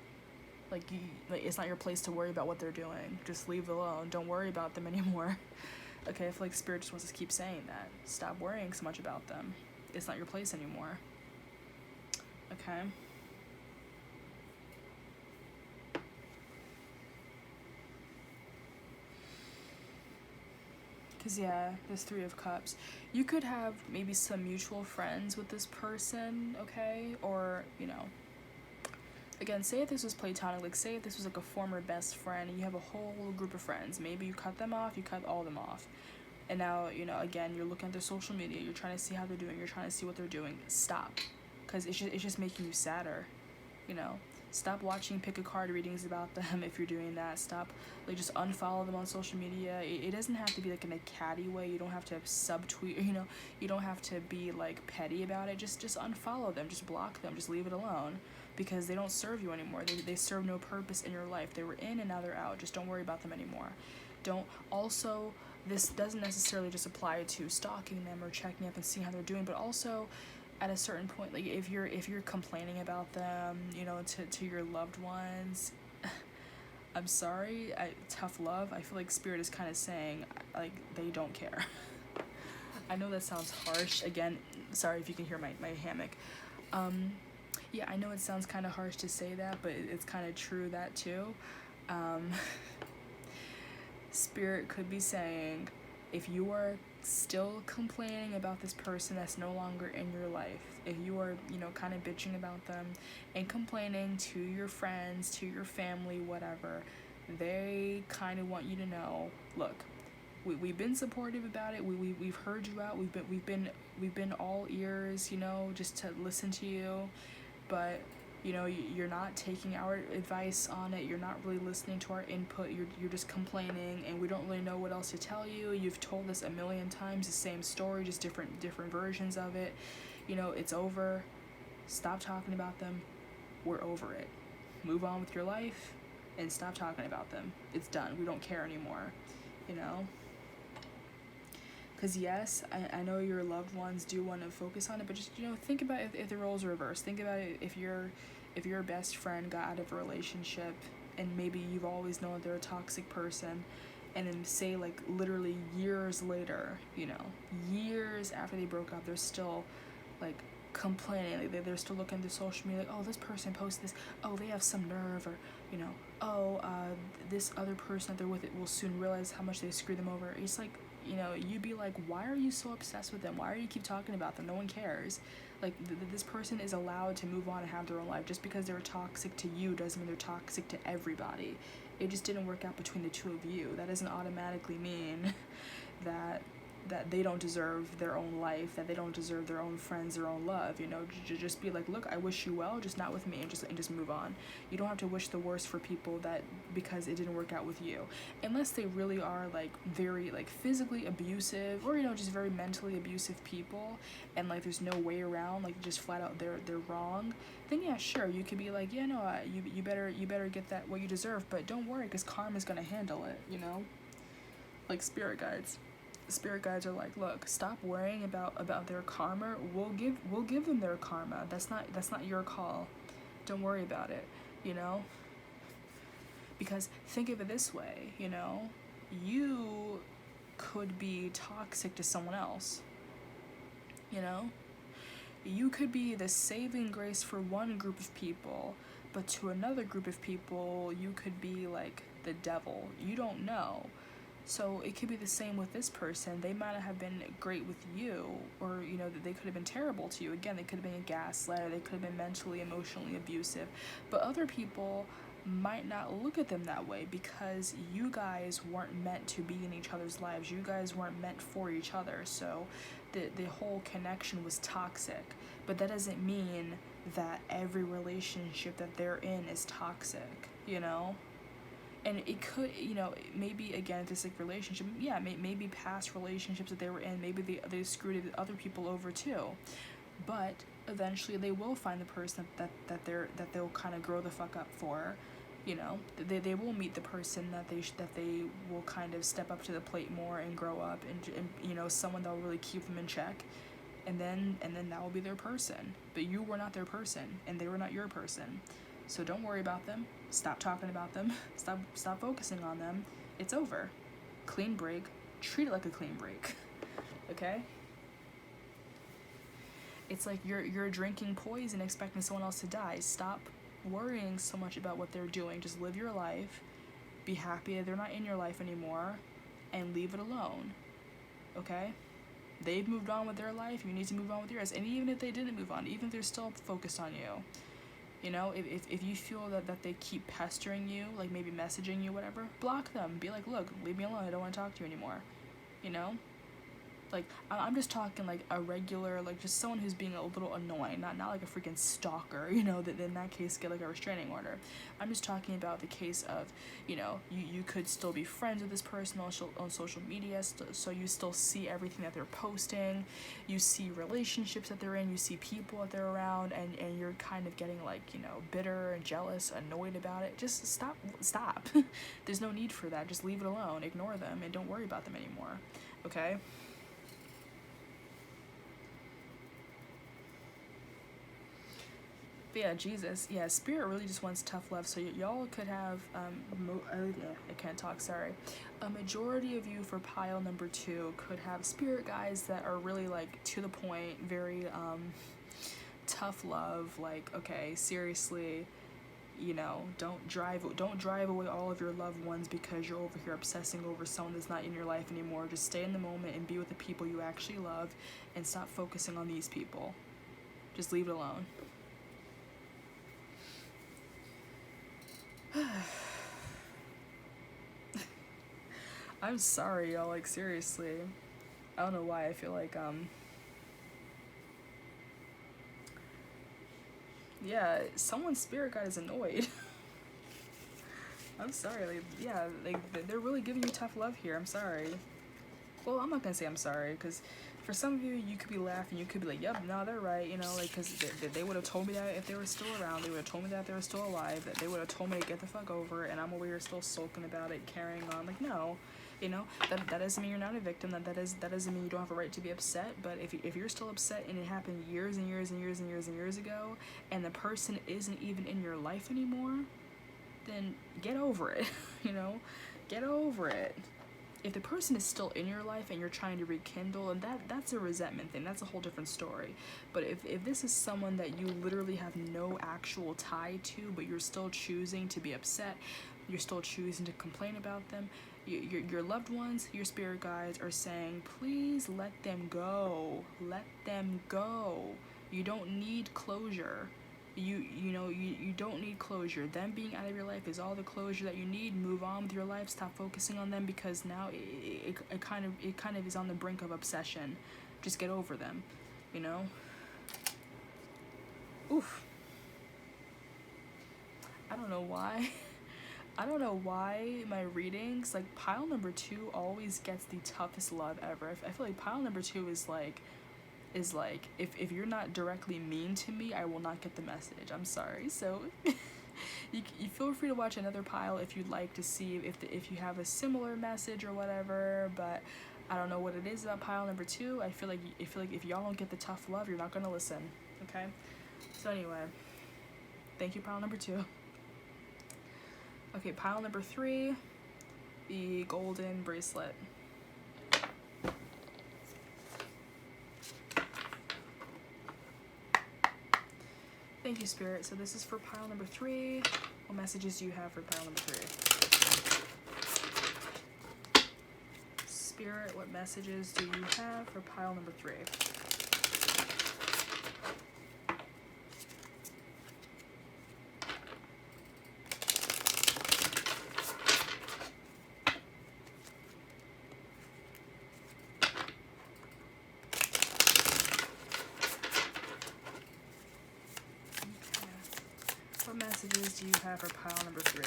Like, it's not your place to worry about what they're doing. Just leave it alone. Don't worry about them anymore. Okay, I feel like Spirit just wants to keep saying that. Stop worrying so much about them. It's not your place anymore. Okay? Because, yeah, there's Three of Cups. You could have maybe some mutual friends with this person, okay? Or, you know, again, say if this was platonic, like say if this was like a former best friend and you have a whole group of friends. Maybe you cut them off, you cut all of them off. And now, you know, again, you're looking at their social media, you're trying to see how they're doing, you're trying to see what they're doing. Stop. Because it's just making you sadder, you know? Stop watching pick a card readings about them if you're doing that. Stop, like, just unfollow them on social media. It doesn't have to be like in a catty way. You don't have to subtweet, you know, you don't have to be like petty about it. Just unfollow them, just block them, just leave it alone, because they don't serve you anymore. They serve no purpose in your life. They were in and now they're out. Just don't worry about them anymore. Don't, also, this doesn't necessarily just apply to stalking them or checking up and seeing how they're doing, but also at a certain point, like if you're complaining about them, you know, to your loved ones, I'm sorry, tough love. I feel like Spirit is kind of saying like they don't care. I know that sounds harsh. Again, sorry if you can hear my hammock. Yeah, I know it sounds kind of harsh to say that, but it's kind of true that too. Spirit could be saying, if you are still complaining about this person that's no longer in your life, if you are, you know, kind of bitching about them and complaining to your friends, to your family, whatever, they kind of want you to know, look, we've been supportive about it. We've heard you out. We've been all ears, you know, just to listen to you, but you know, you're not taking our advice on it. You're not really listening to our input. You're just complaining, and we don't really know what else to tell you. You've told us a million times the same story, just different versions of it. You know, it's over. Stop talking about them. We're over it. Move on with your life and stop talking about them. It's done. We don't care anymore, you know? Because yes, I know your loved ones do want to focus on it, but just, you know, think about if the roles are reversed. Think about it if your best friend got out of a relationship and maybe you've always known they're a toxic person, and then say like literally years later, you know, years after they broke up, they're still like complaining. Like they're still looking through social media, like, oh, this person posted this, oh, they have some nerve, or, you know, oh, this other person that they're with it will soon realize how much they screwed them over. It's like, you know, you'd be like, why are you so obsessed with them? Why do you keep talking about them? No one cares. Like, this person is allowed to move on and have their own life. Just because they were toxic to you doesn't mean they're toxic to everybody. It just didn't work out between the two of you. That doesn't automatically mean that they don't deserve their own life, that they don't deserve their own friends, their own love. You know, just be like, look, I wish you well, just not with me, and just move on. You don't have to wish the worst for people that because it didn't work out with you, unless they really are like very like physically abusive, or, you know, just very mentally abusive people, and like there's no way around, like just flat out they're wrong. Then yeah, sure, you could be like, yeah, no, you better get that what you deserve, but don't worry, because karma's gonna handle it. You know, like spirit guides are like, look, stop worrying about their karma. We'll give them their karma. That's not your call. Don't worry about it, you know? Because think of it this way, you know, you could be toxic to someone else. You know? You could be the saving grace for one group of people, but to another group of people you could be like the devil. You don't know. So it could be the same with this person. They might not have been great with you, or, you know, that they could have been terrible to you. Again, they could have been a gaslighter, they could have been mentally, emotionally abusive. But other people might not look at them that way because you guys weren't meant to be in each other's lives. You guys weren't meant for each other. So the whole connection was toxic. But that doesn't mean that every relationship that they're in is toxic, you know? And it could, you know, maybe, again, this like relationship, yeah, maybe past relationships that they were in, maybe they screwed other people over too. But eventually they will find the person that they'll kind of grow the fuck up for. You know, they will meet the person that they will kind of step up to the plate more and grow up, and you know, someone that will really keep them in check. And then that will be their person. But you were not their person, and they were not your person. So don't worry about them. Stop talking about them. Stop focusing on them. It's over. Clean break. Treat it like a clean break. Okay? It's like you're drinking poison expecting someone else to die. Stop worrying so much about what they're doing. Just live your life. Be happy that they're not in your life anymore, and leave it alone. Okay? They've moved on with their life. You need to move on with yours. And even if they didn't move on, even if they're still focused on you, you know, if you feel that they keep pestering you, like maybe messaging you, whatever, block them. Be like, look, leave me alone. I don't want to talk to you anymore. You know? Like, I'm just talking like a regular, like just someone who's being a little annoying, not like a freaking stalker, you know, that in that case get like a restraining order. I'm just talking about the case of, you know, you could still be friends with this person on social media, so you still see everything that they're posting, you see relationships that they're in, you see people that they're around, and you're kind of getting like, you know, bitter and jealous, annoyed about it. Just stop. There's no need for that. Just leave it alone, ignore them, and don't worry about them anymore, okay? But yeah, Jesus, yeah, Spirit really just wants tough love, so y'all could have, I can't talk, sorry. A majority of you for pile number 2 could have Spirit guides that are really, like, to the point, very, tough love, like, okay, seriously, you know, don't drive away all of your loved ones because you're over here obsessing over someone that's not in your life anymore. Just stay in the moment and be with the people you actually love, and stop focusing on these people. Just leave it alone. I'm sorry, y'all, like, seriously. I don't know why I feel like, yeah, someone's spirit guide is annoyed. I'm sorry, like, yeah, like, they're really giving you tough love here, I'm sorry. Well, I'm not gonna say I'm sorry, because for some of you, you could be laughing, you could be like, yep, no, they're right, you know, like, because they would have told me that if they were still around, they would have told me that if they were still alive, that they would have told me to get the fuck over it, and I'm over here still sulking about it, carrying on, like, no, you know, that doesn't mean you're not a victim, that doesn't mean you don't have a right to be upset, but if you're still upset and it happened years and years and years and years and years ago, and the person isn't even in your life anymore, then get over it, you know, get over it. if the person is still in your life and you're trying to rekindle, and that's a resentment thing, that's a whole different story. But if this is someone that you literally have no actual tie to, but you're still choosing to be upset, you're still choosing to complain about them, your loved ones, your spirit guides are saying, please let them go. Let them go. You don't need closure. You don't need closure. Them being out of your life is all the closure that you need. Move on with your life. Stop focusing on them, because now it kind of is on the brink of obsession. Just get over them, you know? Oof. I don't know why. I don't know why my readings, like, pile number 2 always gets the toughest love ever. I feel like pile number 2 is like if you're not directly mean to me, I will not get the message. I'm sorry. So you feel free to watch another pile if you'd like to see if you have a similar message or whatever, but I don't know what it is about pile number 2. I feel like if y'all don't get the tough love, you're not gonna listen. Okay? So anyway, thank you, pile number 2. Okay, pile number 3, the golden bracelet. Thank you, Spirit. So this is for pile number 3. What messages do you have for pile number 3? Spirit, what messages do you have for pile number 3? What messages do you have for pile number 3?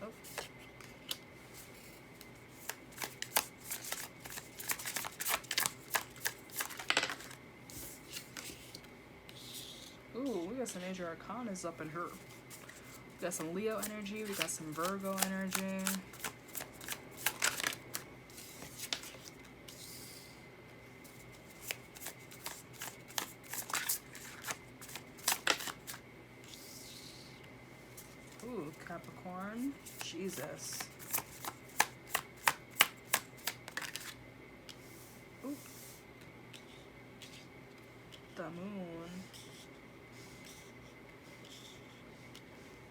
Oh. Ooh, we got some major arcanas up in here. We got some Leo energy, we got some Virgo energy. Ooh, Capricorn. Jesus. Ooh. The moon.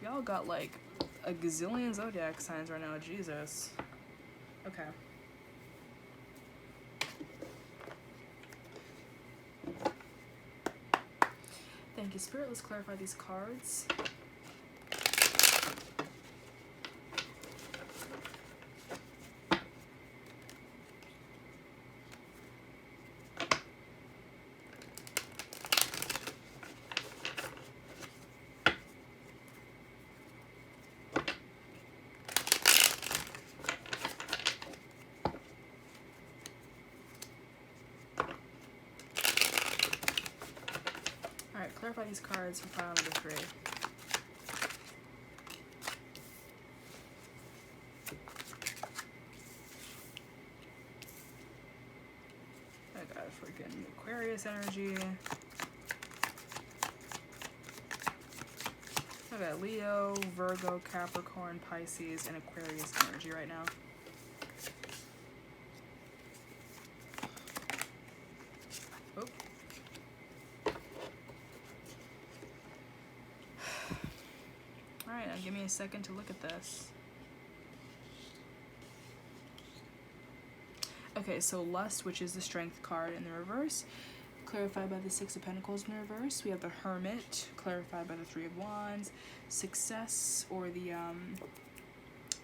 Y'all got like a gazillion zodiac signs right now. Jesus. Okay. Thank you, Spirit. Let's clarify these cards. Alright, clarify these cards for pile number 3. I got freaking Aquarius energy. I got Leo, Virgo, Capricorn, Pisces, and Aquarius energy right now. Oh. Alright, now give me a second to look at this. Okay, so Lust, which is the Strength card in the reverse, clarified by the Six of Pentacles in the reverse. We have the Hermit, clarified by the Three of Wands. Success, or the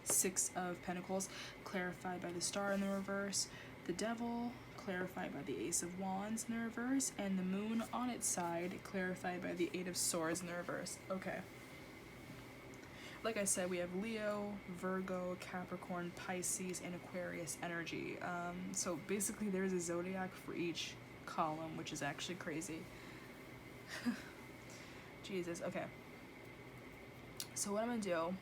Six of Pentacles, clarified by the Star in the reverse. The Devil, clarified by the Ace of Wands in the reverse. And the Moon on its side, clarified by the Eight of Swords in the reverse. Okay. Like I said, we have Leo, Virgo, Capricorn, Pisces, and Aquarius energy. So basically there's a zodiac for each column, which is actually crazy. Jesus, okay. So what I'm gonna do,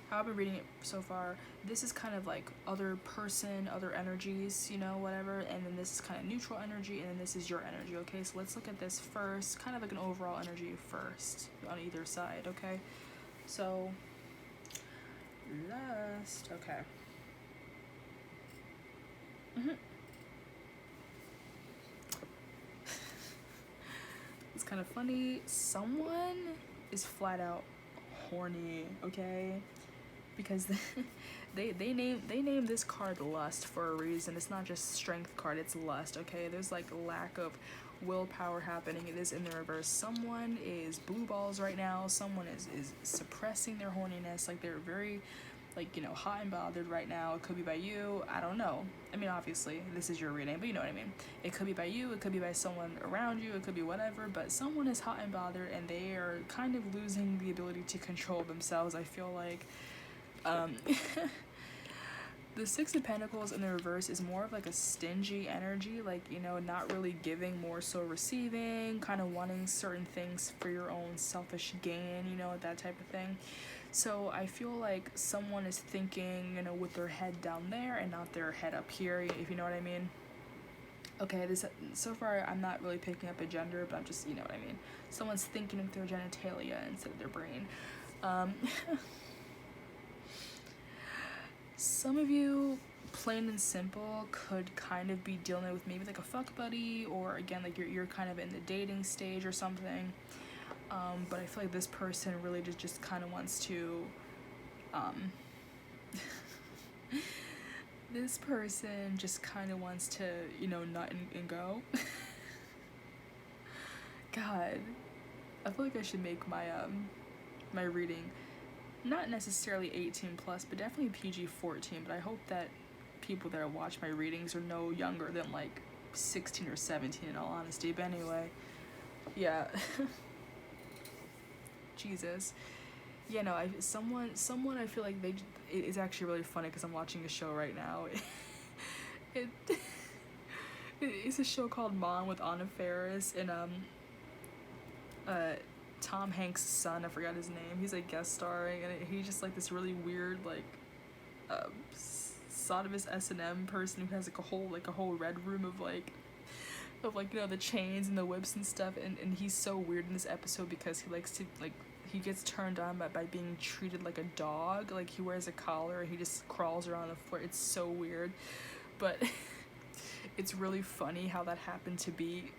how I've been reading it so far, this is kind of like other person, other energies, you know, whatever, and then this is kind of neutral energy, and then this is your energy, okay? So let's look at this first, kind of like an overall energy first, on either side, okay? So, Lust, okay. Mm-hmm. It's kind of funny. Someone is flat out horny, okay? Because they name this card lust for a reason. It's not just strength card, it's lust, okay? There's like lack of willpower happening. It is in the reverse. Someone is blue balls right now. Someone is suppressing their horniness. Like they're very like, you know, hot and bothered right now. It could be by you. I don't know. I mean, obviously, this is your reading, but you know what I mean. It could be by you. It could be by someone around you. It could be whatever, but someone is hot and bothered and they are kind of losing the ability to control themselves, I feel like. The Six of Pentacles in the reverse is more of like a stingy energy, like, you know, not really giving, more so receiving, kind of wanting certain things for your own selfish gain, you know, that type of thing. So I feel like someone is thinking, you know, with their head down there and not their head up here, if you know what I mean. Okay, this so far I'm not really picking up a gender, but I'm just, you know what I mean. Someone's thinking with their genitalia instead of their brain. Some of you, plain and simple, could kind of be dealing with maybe like a fuck buddy, or again, like you're kind of in the dating stage or something. But I feel like this person really just kind of wants to, this person just kind of wants to, you know, nut and go. God, I feel like I should make my, my reading not necessarily 18 plus, but definitely PG-14, but I hope that people that watch my readings are no younger than like 16 or 17 in all honesty, but anyway, yeah. Jesus. Yeah, no, someone I feel like it's actually really funny because I'm watching a show right now. It's a show called Mom with Anna Faris and Tom Hanks' son, I forgot his name. He's like guest starring, and he's just like this really weird like sodomist S&M person who has like a whole red room of like you know, the chains and the whips and stuff, and he's so weird in this episode because he likes to like, he gets turned on by being treated like a dog. Like he wears a collar and he just crawls around the floor. It's so weird, but it's really funny how that happened to be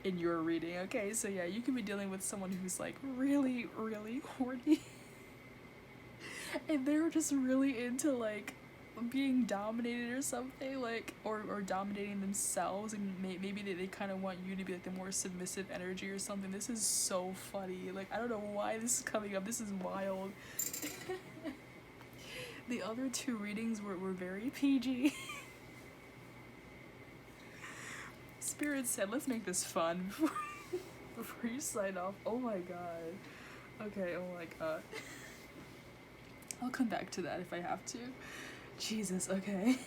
in your reading. Okay, so yeah, you could be dealing with someone who's like really, really horny and they're just really into like being dominated or something, like, or dominating themselves, and maybe they kind of want you to be like the more submissive energy or something. This is so funny. Like, I don't know why this is coming up. This is wild. The other two readings were very PG. Spirit said, let's make this fun before you sign off. Oh my god. Okay, oh my god. I'll come back to that if I have to. Jesus, okay.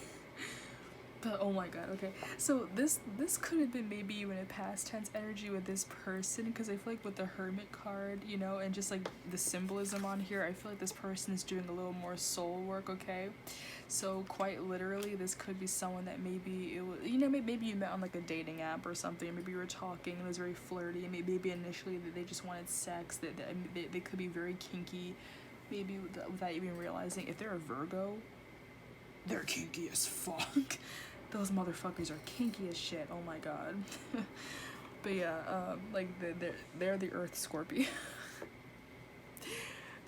But oh my god, okay. So this could have been maybe even a past tense energy with this person, because I feel like with the Hermit card, you know, and just like the symbolism on here, I feel like this person is doing a little more soul work, okay? So quite literally, this could be someone that maybe it was, you know, maybe you met on like a dating app or something. Maybe you were talking and it was very flirty, and maybe initially they just wanted sex. They could be very kinky, maybe without even realizing. If they're a Virgo, they're kinky as fuck. Those motherfuckers are kinky as shit. Oh my god. But yeah, like they're the Earth Scorpio.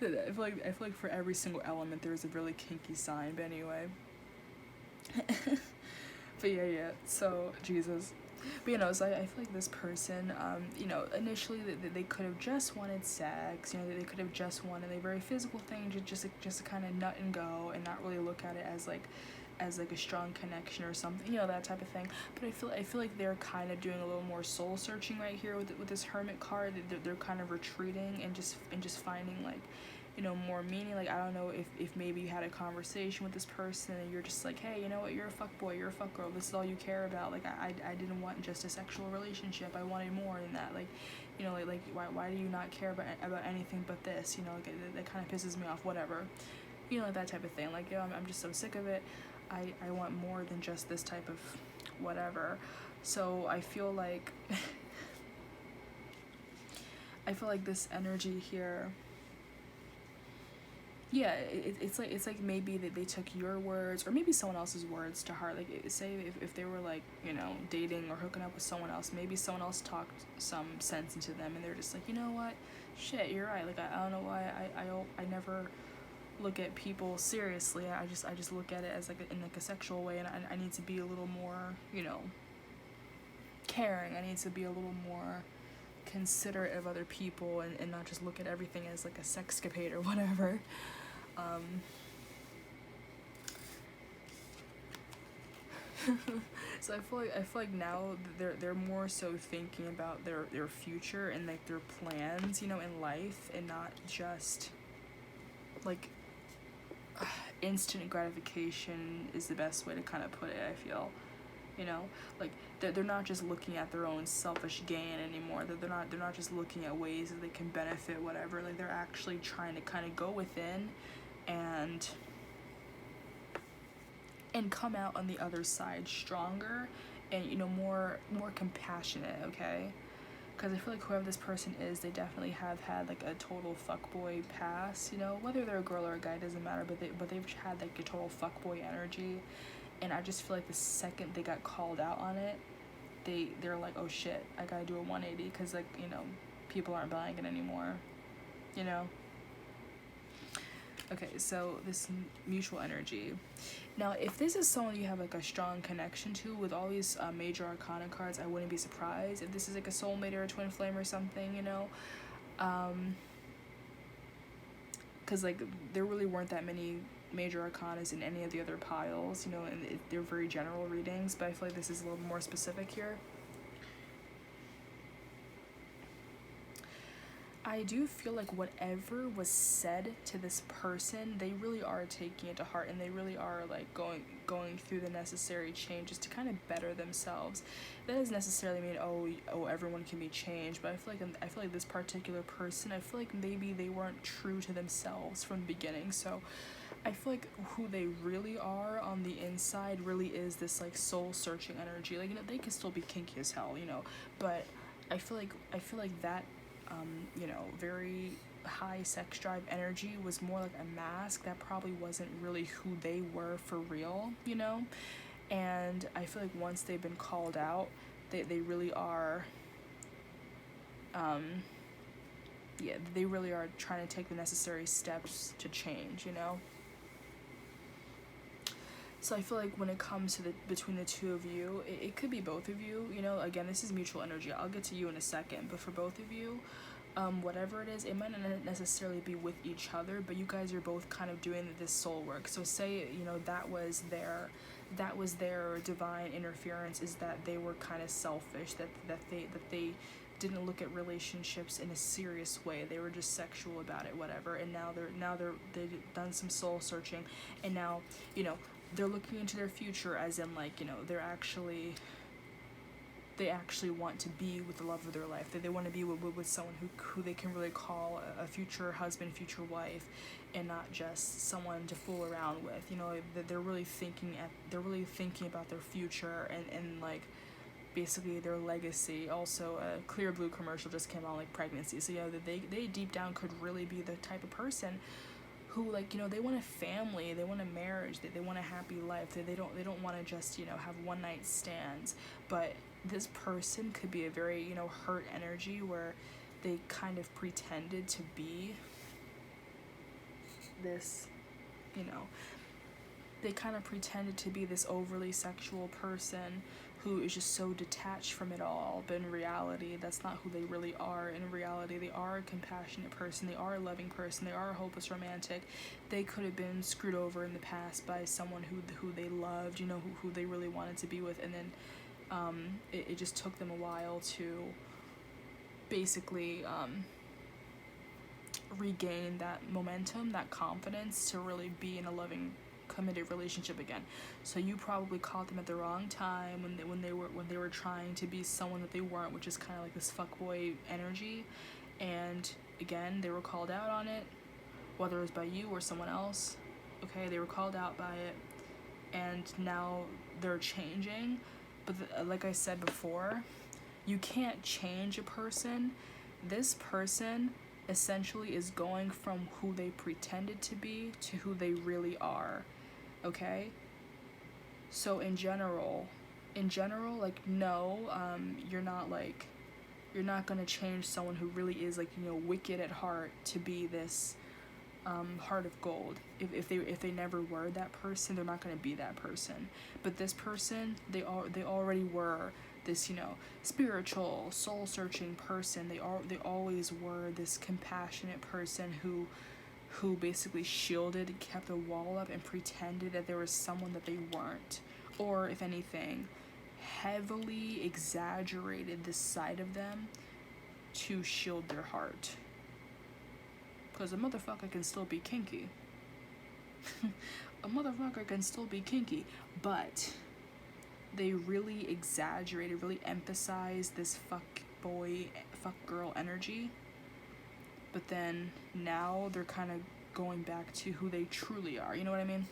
I feel like for every single element there's a really kinky sign. But anyway. But yeah. So Jesus. But you know, so I feel like this person, you know, initially they could have just wanted sex. You know, they could have just wanted a very physical thing, just to kind of nut and go, and not really look at it as like a strong connection or something, you know, that type of thing. But I feel like they're kind of doing a little more soul searching right here with this Hermit card. They're kind of retreating and just finding like, you know, more meaning. Like, I don't know if maybe you had a conversation with this person and you're just like, hey, you know what, you're a fuckboy, you're a fuckgirl, this is all you care about. Like, I didn't want just a sexual relationship, I wanted more than that. Like, you know, like why do you not care about anything but this? You know, like that kind of pisses me off, whatever. You know, like that type of thing. Like, yo, I'm just so sick of it. I want more than just this type of whatever. So I feel like this energy here, yeah, it's like maybe they took your words or maybe someone else's words to heart. Like say if they were like, you know, dating or hooking up with someone else, maybe someone else talked some sense into them and they're just like, you know what, shit, you're right. Like I don't know why I never look at people seriously. I just look at it as like in like a sexual way, and I need to be a little more, you know, caring. I need to be a little more considerate of other people, and not just look at everything as like a sexcapade or whatever. Um, so I feel like now they're more so thinking about their future and like their plans, you know, in life, and not just like instant gratification is the best way to kind of put it. I feel, you know, like they're not just looking at their own selfish gain anymore. They're not just looking at ways that they can benefit whatever. Like they're actually trying to kind of go within and come out on the other side stronger and, you know, more compassionate. Okay, because I feel like whoever this person is, they definitely have had like a total fuckboy past, you know, whether they're a girl or a guy doesn't matter, but they've had like a total fuckboy energy. And I just feel like the second they got called out on it, they're like, oh shit, I gotta do a 180, because like, you know, people aren't buying it anymore, you know. Okay, so this mutual energy. Now, if this is someone you have like a strong connection to with all these major arcana cards, I wouldn't be surprised if this is like a soulmate or a twin flame or something, you know. Because like there really weren't that many major arcanas in any of the other piles, you know, and they're very general readings, but I feel like this is a little more specific here. I do feel like whatever was said to this person, they really are taking it to heart, and they really are like going through the necessary changes to kind of better themselves. That doesn't necessarily mean oh everyone can be changed, but I feel like this particular person, I feel like maybe they weren't true to themselves from the beginning. So I feel like who they really are on the inside really is this like soul searching energy. Like, you know, they can still be kinky as hell, you know, but I feel like that you know, very high sex drive energy was more like a mask. That probably wasn't really who they were for real, you know. And I feel like once they've been called out, they really are yeah, they really are trying to take the necessary steps to change, you know. So I feel like when it comes to between the two of you, it could be both of you, you know. Again, this is mutual energy. I'll get to you in a second, but for both of you, whatever it is, it might not necessarily be with each other, but you guys are both kind of doing this soul work. So say, you know, that was their divine interference, is that they were kind of selfish, that they didn't look at relationships in a serious way. They were just sexual about it, whatever. And now they've done some soul searching, and now, you know, they're looking into their future, as in like, you know, they actually want to be with the love of their life. They want to be with someone who they can really call a future husband, future wife, and not just someone to fool around with. You know, they're really thinking about their future and like basically their legacy. Also, a Clear Blue commercial just came out, like pregnancy. So, you know, they deep down could really be the type of person who, like, you know, they want a family, they want a marriage, they want a happy life. They don't want to just, you know, have one night stands. But this person could be a very, you know, hurt energy where they kind of pretended to be this, you know, they kind of pretended to be this overly sexual person who is just so detached from it all, but in reality, that's not who they really are. In reality, they are a compassionate person, they are a loving person, they are a hopeless romantic. They could have been screwed over in the past by someone who they loved, you know, who they really wanted to be with, and then it just took them a while to basically regain that momentum, that confidence to really be in a loving, committed relationship again. So you probably caught them at the wrong time when they were trying to be someone that they weren't, which is kind of like this fuckboy energy. And again, they were called out on it, whether it was by you or someone else. Okay, they were called out by it, and now they're changing. But like I said before, you can't change a person. This person essentially is going from who they pretended to be to who they really are, okay? So in general, like, no, you're not gonna change someone who really is, like, you know, wicked at heart to be this heart of gold. If they never were that person, they're not gonna be that person. But this person, they already were this, you know, spiritual, soul searching person. They always were this compassionate person who basically shielded and kept a wall up and pretended that there was someone that they weren't, or if anything, heavily exaggerated this side of them to shield their heart. Because a motherfucker can still be kinky. A motherfucker can still be kinky, but they really exaggerated, really emphasized this fuck boy, fuck girl energy. But then now they're kind of going back to who they truly are, you know what I mean?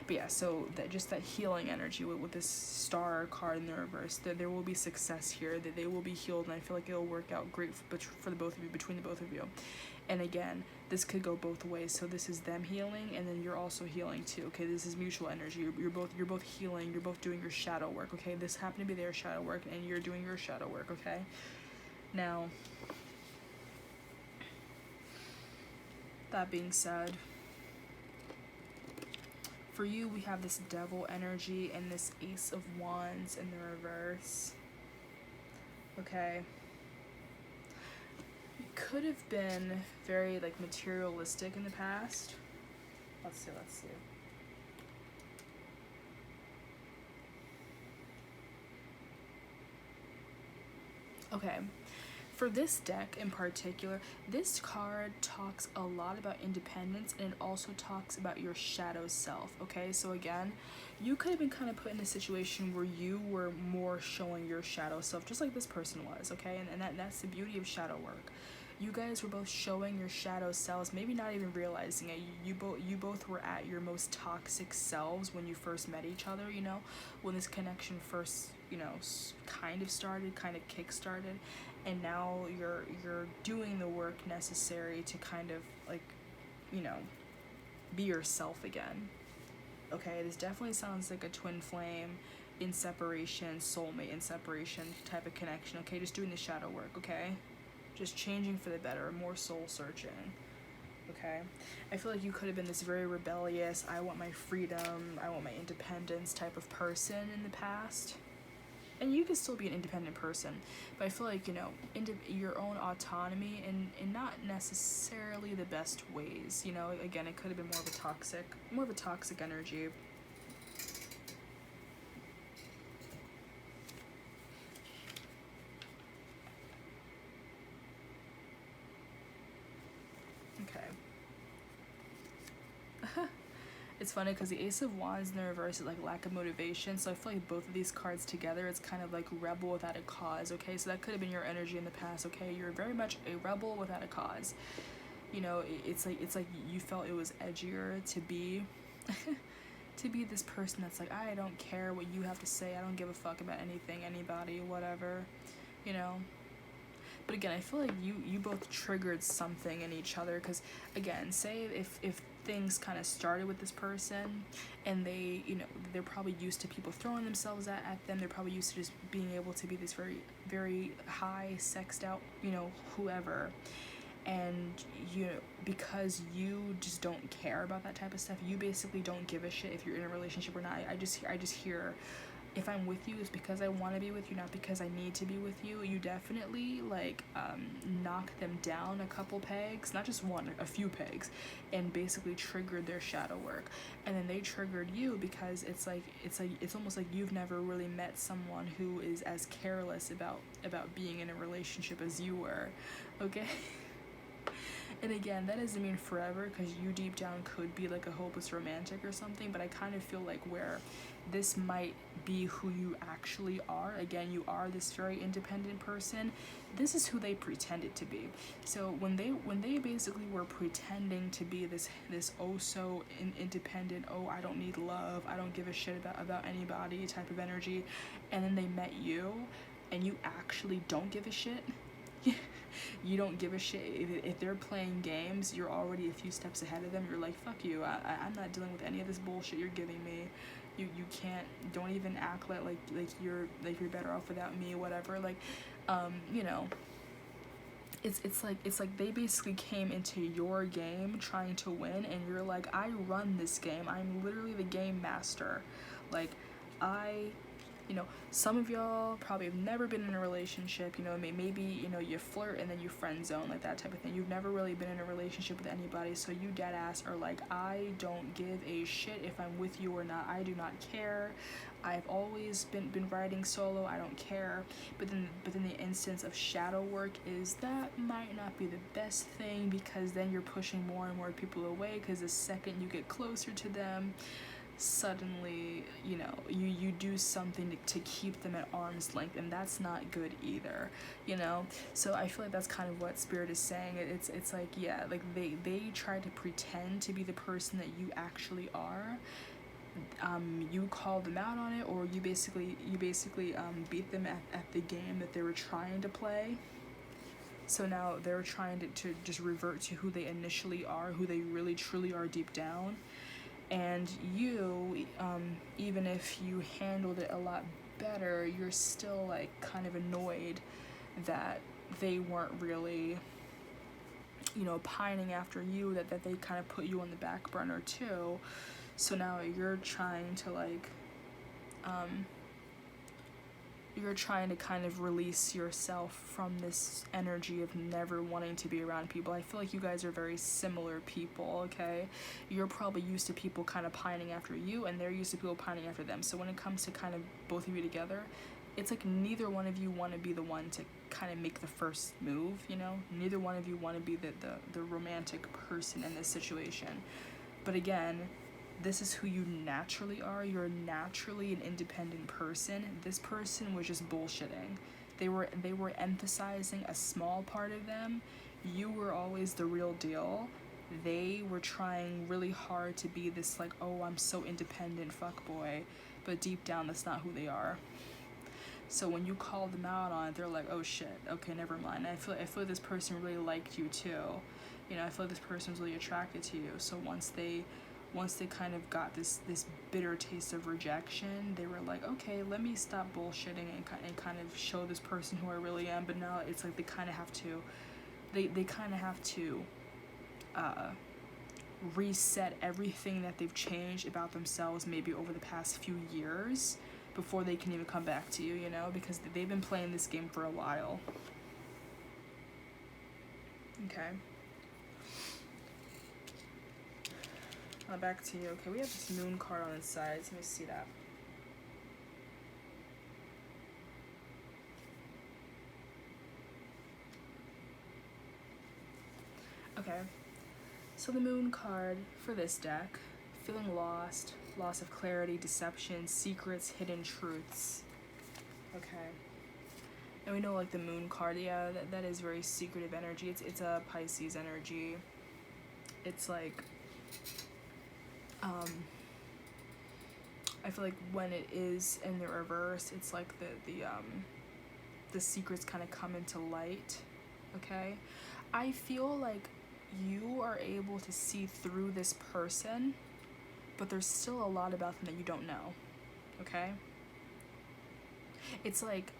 But yeah, so that just that healing energy with this star card in the reverse, that there will be success here, that they will be healed, and I feel like it'll work out great for the both of you, between the both of you. And again, this could go both ways. So this is them healing, and then you're also healing too. Okay, this is mutual energy. You're both healing. You're both doing your shadow work. Okay, this happened to be their shadow work, and you're doing your shadow work. Okay, now that being said, for you, we have this devil energy and this ace of wands in the reverse. Okay. You could have been very, like, materialistic in the past. Let's see. Okay. For this deck in particular, this card talks a lot about independence, and it also talks about your shadow self, okay? So again, you could have been kind of put in a situation where you were more showing your shadow self, just like this person was, okay? And that's the beauty of shadow work. You guys were both showing your shadow selves, maybe not even realizing it. You both were at your most toxic selves when you first met each other, you know? When this connection first, you know, kind of started, kind of kick-started. And now you're doing the work necessary to kind of, like, you know, be yourself again. Okay, this definitely sounds like a twin flame in separation, soulmate in separation type of connection. Okay, just doing the shadow work, okay? Just changing for the better, more soul searching. Okay, I feel like you could have been this very rebellious, I want my freedom, I want my independence type of person in the past. And you can still be an independent person, but I feel like, you know, your own autonomy in not necessarily the best ways, you know? Again, it could have been more of a toxic energy. Okay. It's funny because the Ace of Wands in the reverse is like lack of motivation, so I feel like both of these cards together, it's kind of like rebel without a cause, okay? So that could have been your energy in the past, okay? You're very much a rebel without a cause. You know, it's like you felt it was edgier to be to be this person that's like, I don't care what you have to say, I don't give a fuck about anything, anybody, whatever, you know? But again, I feel like you both triggered something in each other, because again, say if things kind of started with this person and they, you know, they're probably used to people throwing themselves at them, they're probably used to just being able to be this very, very high, sexed out, you know, whoever, and you know, because you just don't care about that type of stuff, you basically don't give a shit if you're in a relationship or not. I just hear, if I'm with you, it's because I want to be with you, not because I need to be with you. You definitely, like, knock them down a couple pegs, not just one, a few pegs, and basically triggered their shadow work. And then they triggered you because it's almost like you've never really met someone who is as careless about being in a relationship as you were, okay? And again, that doesn't mean forever, because you deep down could be like a hopeless romantic or something, but I kind of feel like where this might be who you actually are. Again, you are this very independent person. This is who they pretended to be. So when they basically were pretending to be this oh so independent, oh, I don't need love, I don't give a shit about anybody type of energy, and then they met you and you actually don't give a shit, You don't give a shit. If they're playing games, you're already a few steps ahead of them. You're like, fuck you. I'm not dealing with any of this bullshit you're giving me. You can't. Don't even act like you're better off without me. Whatever. Like, you know. It's like they basically came into your game trying to win, and you're like, I run this game. I'm literally the game master. Like, you know, some of y'all probably have never been in a relationship, you know, maybe, you know, you flirt and then you friend zone, like that type of thing. You've never really been in a relationship with anybody, so you dead ass are like, I don't give a shit if I'm with you or not. I do not care. I've always been writing solo. I don't care. But then the instance of shadow work is that might not be the best thing, because then you're pushing more and more people away, because the second you get closer to them, suddenly, you know, you do something to keep them at arm's length, and that's not good either, you know. So I feel like that's kind of what Spirit is saying. It's like, yeah, like they try to pretend to be the person that you actually are. You call them out on it, or you basically beat them at the game that they were trying to play. So now they're trying to just revert to who they initially are, who they really truly are deep down. And you, even if you handled it a lot better, you're still like kind of annoyed that they weren't really, you know, pining after you, that they kind of put you on the back burner too. So now you're trying to like, you're trying to kind of release yourself from this energy of never wanting to be around people. I feel like you guys are very similar people, okay? You're probably used to people kind of pining after you, and they're used to people pining after them. So when it comes to kind of both of you together, it's like neither one of you want to be the one to kind of make the first move, you know? Neither one of you want to be the romantic person in this situation. But again, this is who you naturally are. You're naturally an independent person. This person was just bullshitting. They were emphasizing a small part of them. You were always the real deal. They were trying really hard to be this like, oh, I'm so independent fuckboy, but deep down that's not who they are. So when you call them out on it, they're like, oh shit, okay, never mind. I feel like this person really liked you too. You know, I feel like this person was really attracted to you. So once they kind of got this bitter taste of rejection, they were like, okay, let me stop bullshitting and kind of show this person who I really am. But now it's like they kind of have to reset everything that they've changed about themselves maybe over the past few years before they can even come back to you, you know, because they've been playing this game for a while. Okay. Back to you. Okay, we have this moon card on the sides. Let me see that. Okay, so the moon card for this deck, feeling lost, loss of clarity, deception, secrets, hidden truths. Okay. And we know like the moon card, yeah, that is very secretive energy. It's a Pisces energy. It's like, I feel like when it is in the reverse, it's like the secrets kind of come into light, okay? I feel like you are able to see through this person, but there's still a lot about them that you don't know, okay? It's like,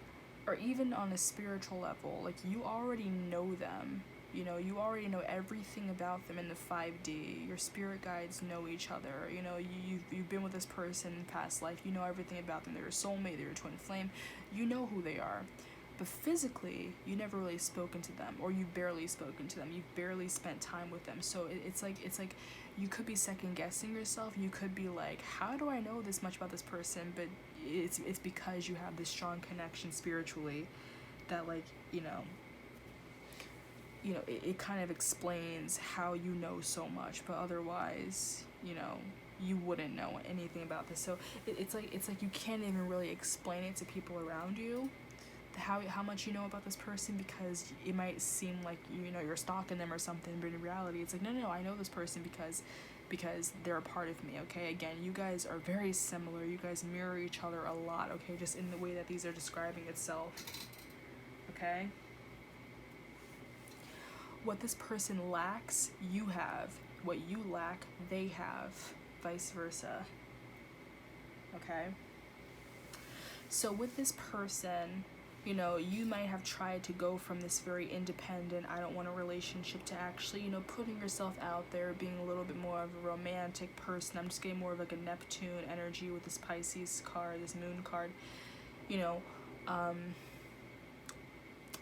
or even on a spiritual level, like you already know them. You know, you already know everything about them in the 5D. Your spirit guides know each other. You know, you've been with this person in past life. You know everything about them. They're your soulmate. They're your twin flame. You know who they are. But physically, you never really spoken to them, or you've barely spoken to them. You've barely spent time with them. So it's like you could be second guessing yourself. You could be like, how do I know this much about this person? But it's because you have this strong connection spiritually that, like, you know, it kind of explains how you know so much, but otherwise, you know, you wouldn't know anything about this. So it's like you can't even really explain it to people around you, how much you know about this person, because it might seem like, you know, you're stalking them or something, but in reality, it's like, no, I know this person because they're a part of me, okay? Again, you guys are very similar. You guys mirror each other a lot, okay? Just in the way that these are describing itself, okay? What this person lacks, you have. What you lack, they have. Vice versa. Okay? So with this person, you know, you might have tried to go from this very independent, I don't want a relationship, to actually, you know, putting yourself out there, being a little bit more of a romantic person. I'm just getting more of like a Neptune energy with this Pisces card, this moon card. You know,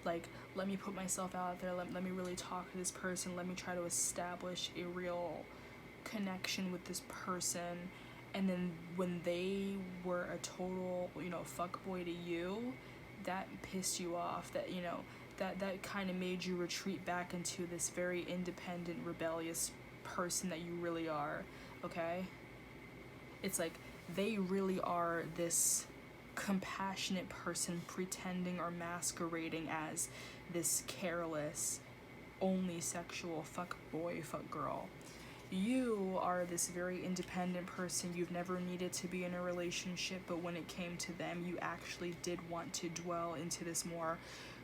like, let me put myself out there, let me really talk to this person, let me try to establish a real connection with this person. And then when they were a total, you know, fuckboy to you, that pissed you off, that, you know, that kind of made you retreat back into this very independent, rebellious person that you really are, okay? It's like they really are this compassionate person pretending or masquerading as this careless, only sexual fuck boy, fuck girl. You are this very independent person. You've never needed to be in a relationship, but when it came to them, you actually did want to dwell into this more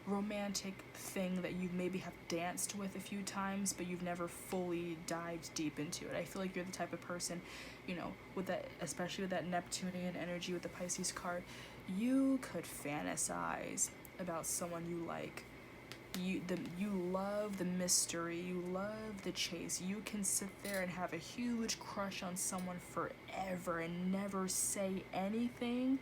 romantic thing that you maybe have danced with a few times, but you've never fully dived deep into it. I feel like you're the type of person, you know, with that, especially with that Neptunian energy with the Pisces card, you could fantasize about someone you like. You love the mystery, you love the chase. You can sit there and have a huge crush on someone forever and never say anything,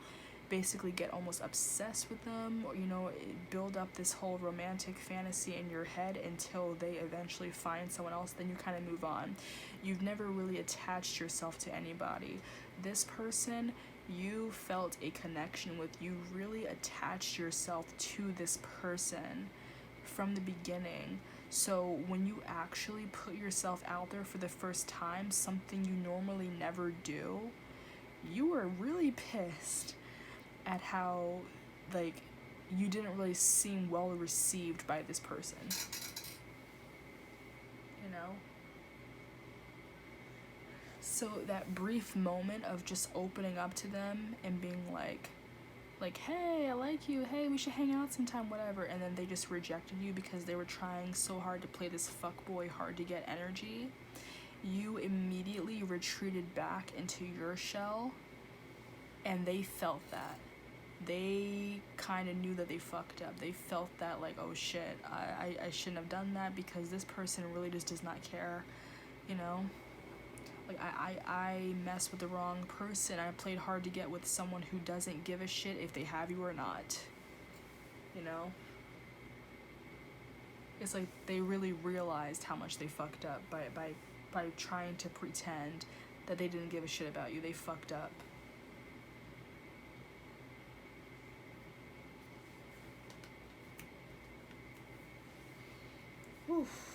basically get almost obsessed with them, or, you know, build up this whole romantic fantasy in your head until they eventually find someone else, then you kind of move on. You've never really attached yourself to anybody. This person you felt a connection with, you really attached yourself to this person from the beginning. So when you actually put yourself out there for the first time, something you normally never do, you were really pissed at how, like, you didn't really seem well received by this person, you know? So that brief moment of just opening up to them and being like, hey, I like you, hey, we should hang out sometime, whatever, and then they just rejected you because they were trying so hard to play this fuckboy hard to get energy, you immediately retreated back into your shell, and they felt that. They kind of knew that they fucked up. They felt that, like, oh shit, I shouldn't have done that because this person really just does not care, you know? Like, I messed with the wrong person. I played hard to get with someone who doesn't give a shit if they have you or not, you know? It's like they really realized how much they fucked up by trying to pretend that they didn't give a shit about you. They fucked up. Oof.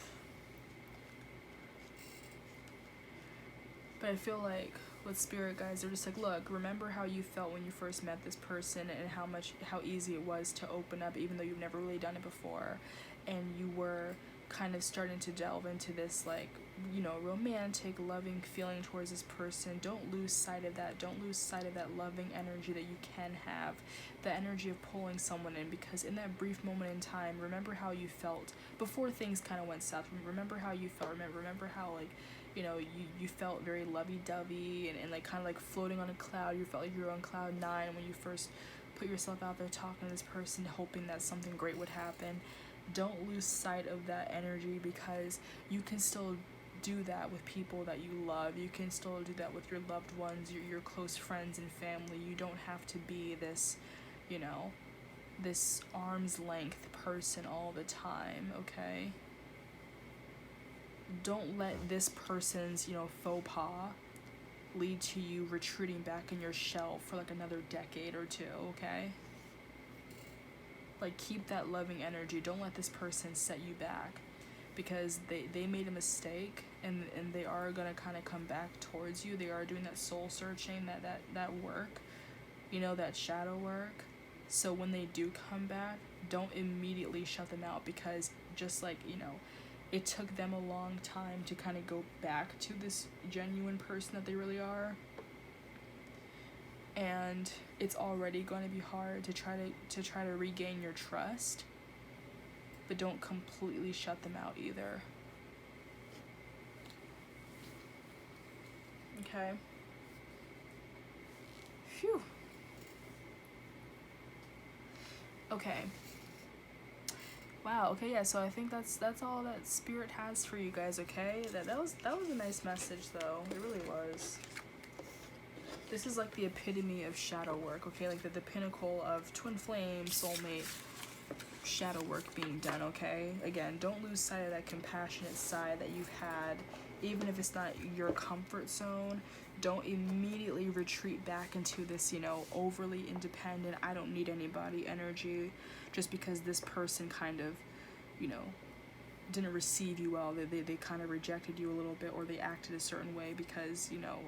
But I feel like with spirit guides, they're just like, look, remember how you felt when you first met this person and how easy it was to open up even though you've never really done it before, and you were kind of starting to delve into this, like, you know, romantic, loving feeling towards this person. Don't lose sight of that. Don't lose sight of that loving energy that you can have, the energy of pulling someone in, because in that brief moment in time, remember how you felt before things kind of went south. Remember how you felt. Remember how, like, you know, you felt very lovey-dovey and like kind of like floating on a cloud. You felt like you were on cloud 9 when you first put yourself out there talking to this person, hoping that something great would happen. Don't lose sight of that energy, because you can still do that with people that you love. You can still do that with your loved ones, your close friends and family. You don't have to be this, you know, this arm's length person all the time, okay? Don't let this person's, you know, faux pas lead to you retreating back in your shell for like another decade or two, okay? Like, keep that loving energy. Don't let this person set you back, because they made a mistake, and they are gonna kind of come back towards you. They are doing that soul searching, that work, you know, that shadow work. So when they do come back, don't immediately shut them out, because just like, you know, it took them a long time to kind of go back to this genuine person that they really are. And it's already going to be hard to try to regain your trust. but don't completely shut them out either. Okay. Phew. Okay. Wow. Okay. Yeah. So I think that's all that Spirit has for you guys. Okay. That was a nice message though. It really was. This is like the epitome of shadow work. Okay. Like the pinnacle of twin flame, soulmate, shadow work being done. Okay. Again, don't lose sight of that compassionate side that you've had, even if it's not your comfort zone. Don't immediately retreat back into this, you know, overly independent, I don't need anybody energy, just because this person kind of, you know, didn't receive you well. They kind of rejected you a little bit, or they acted a certain way because, you know,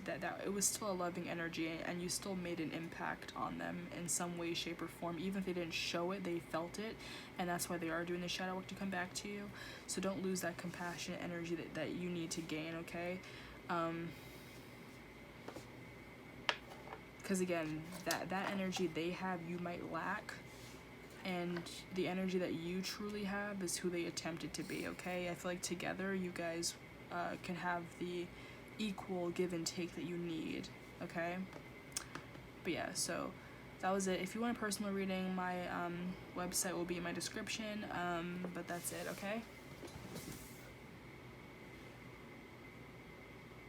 that it was still a loving energy, and you still made an impact on them in some way, shape, or form. Even if they didn't show it, they felt it, and that's why they are doing the shadow work, to come back to you. So don't lose that compassionate energy that you need to gain, okay? Because again, that energy they have, you might lack, and the energy that you truly have is who they attempted to be, okay? I feel like together you guys can have the equal give and take that you need, okay? But yeah, so that was it. If you want a personal reading, my website will be in my description, but that's it, okay?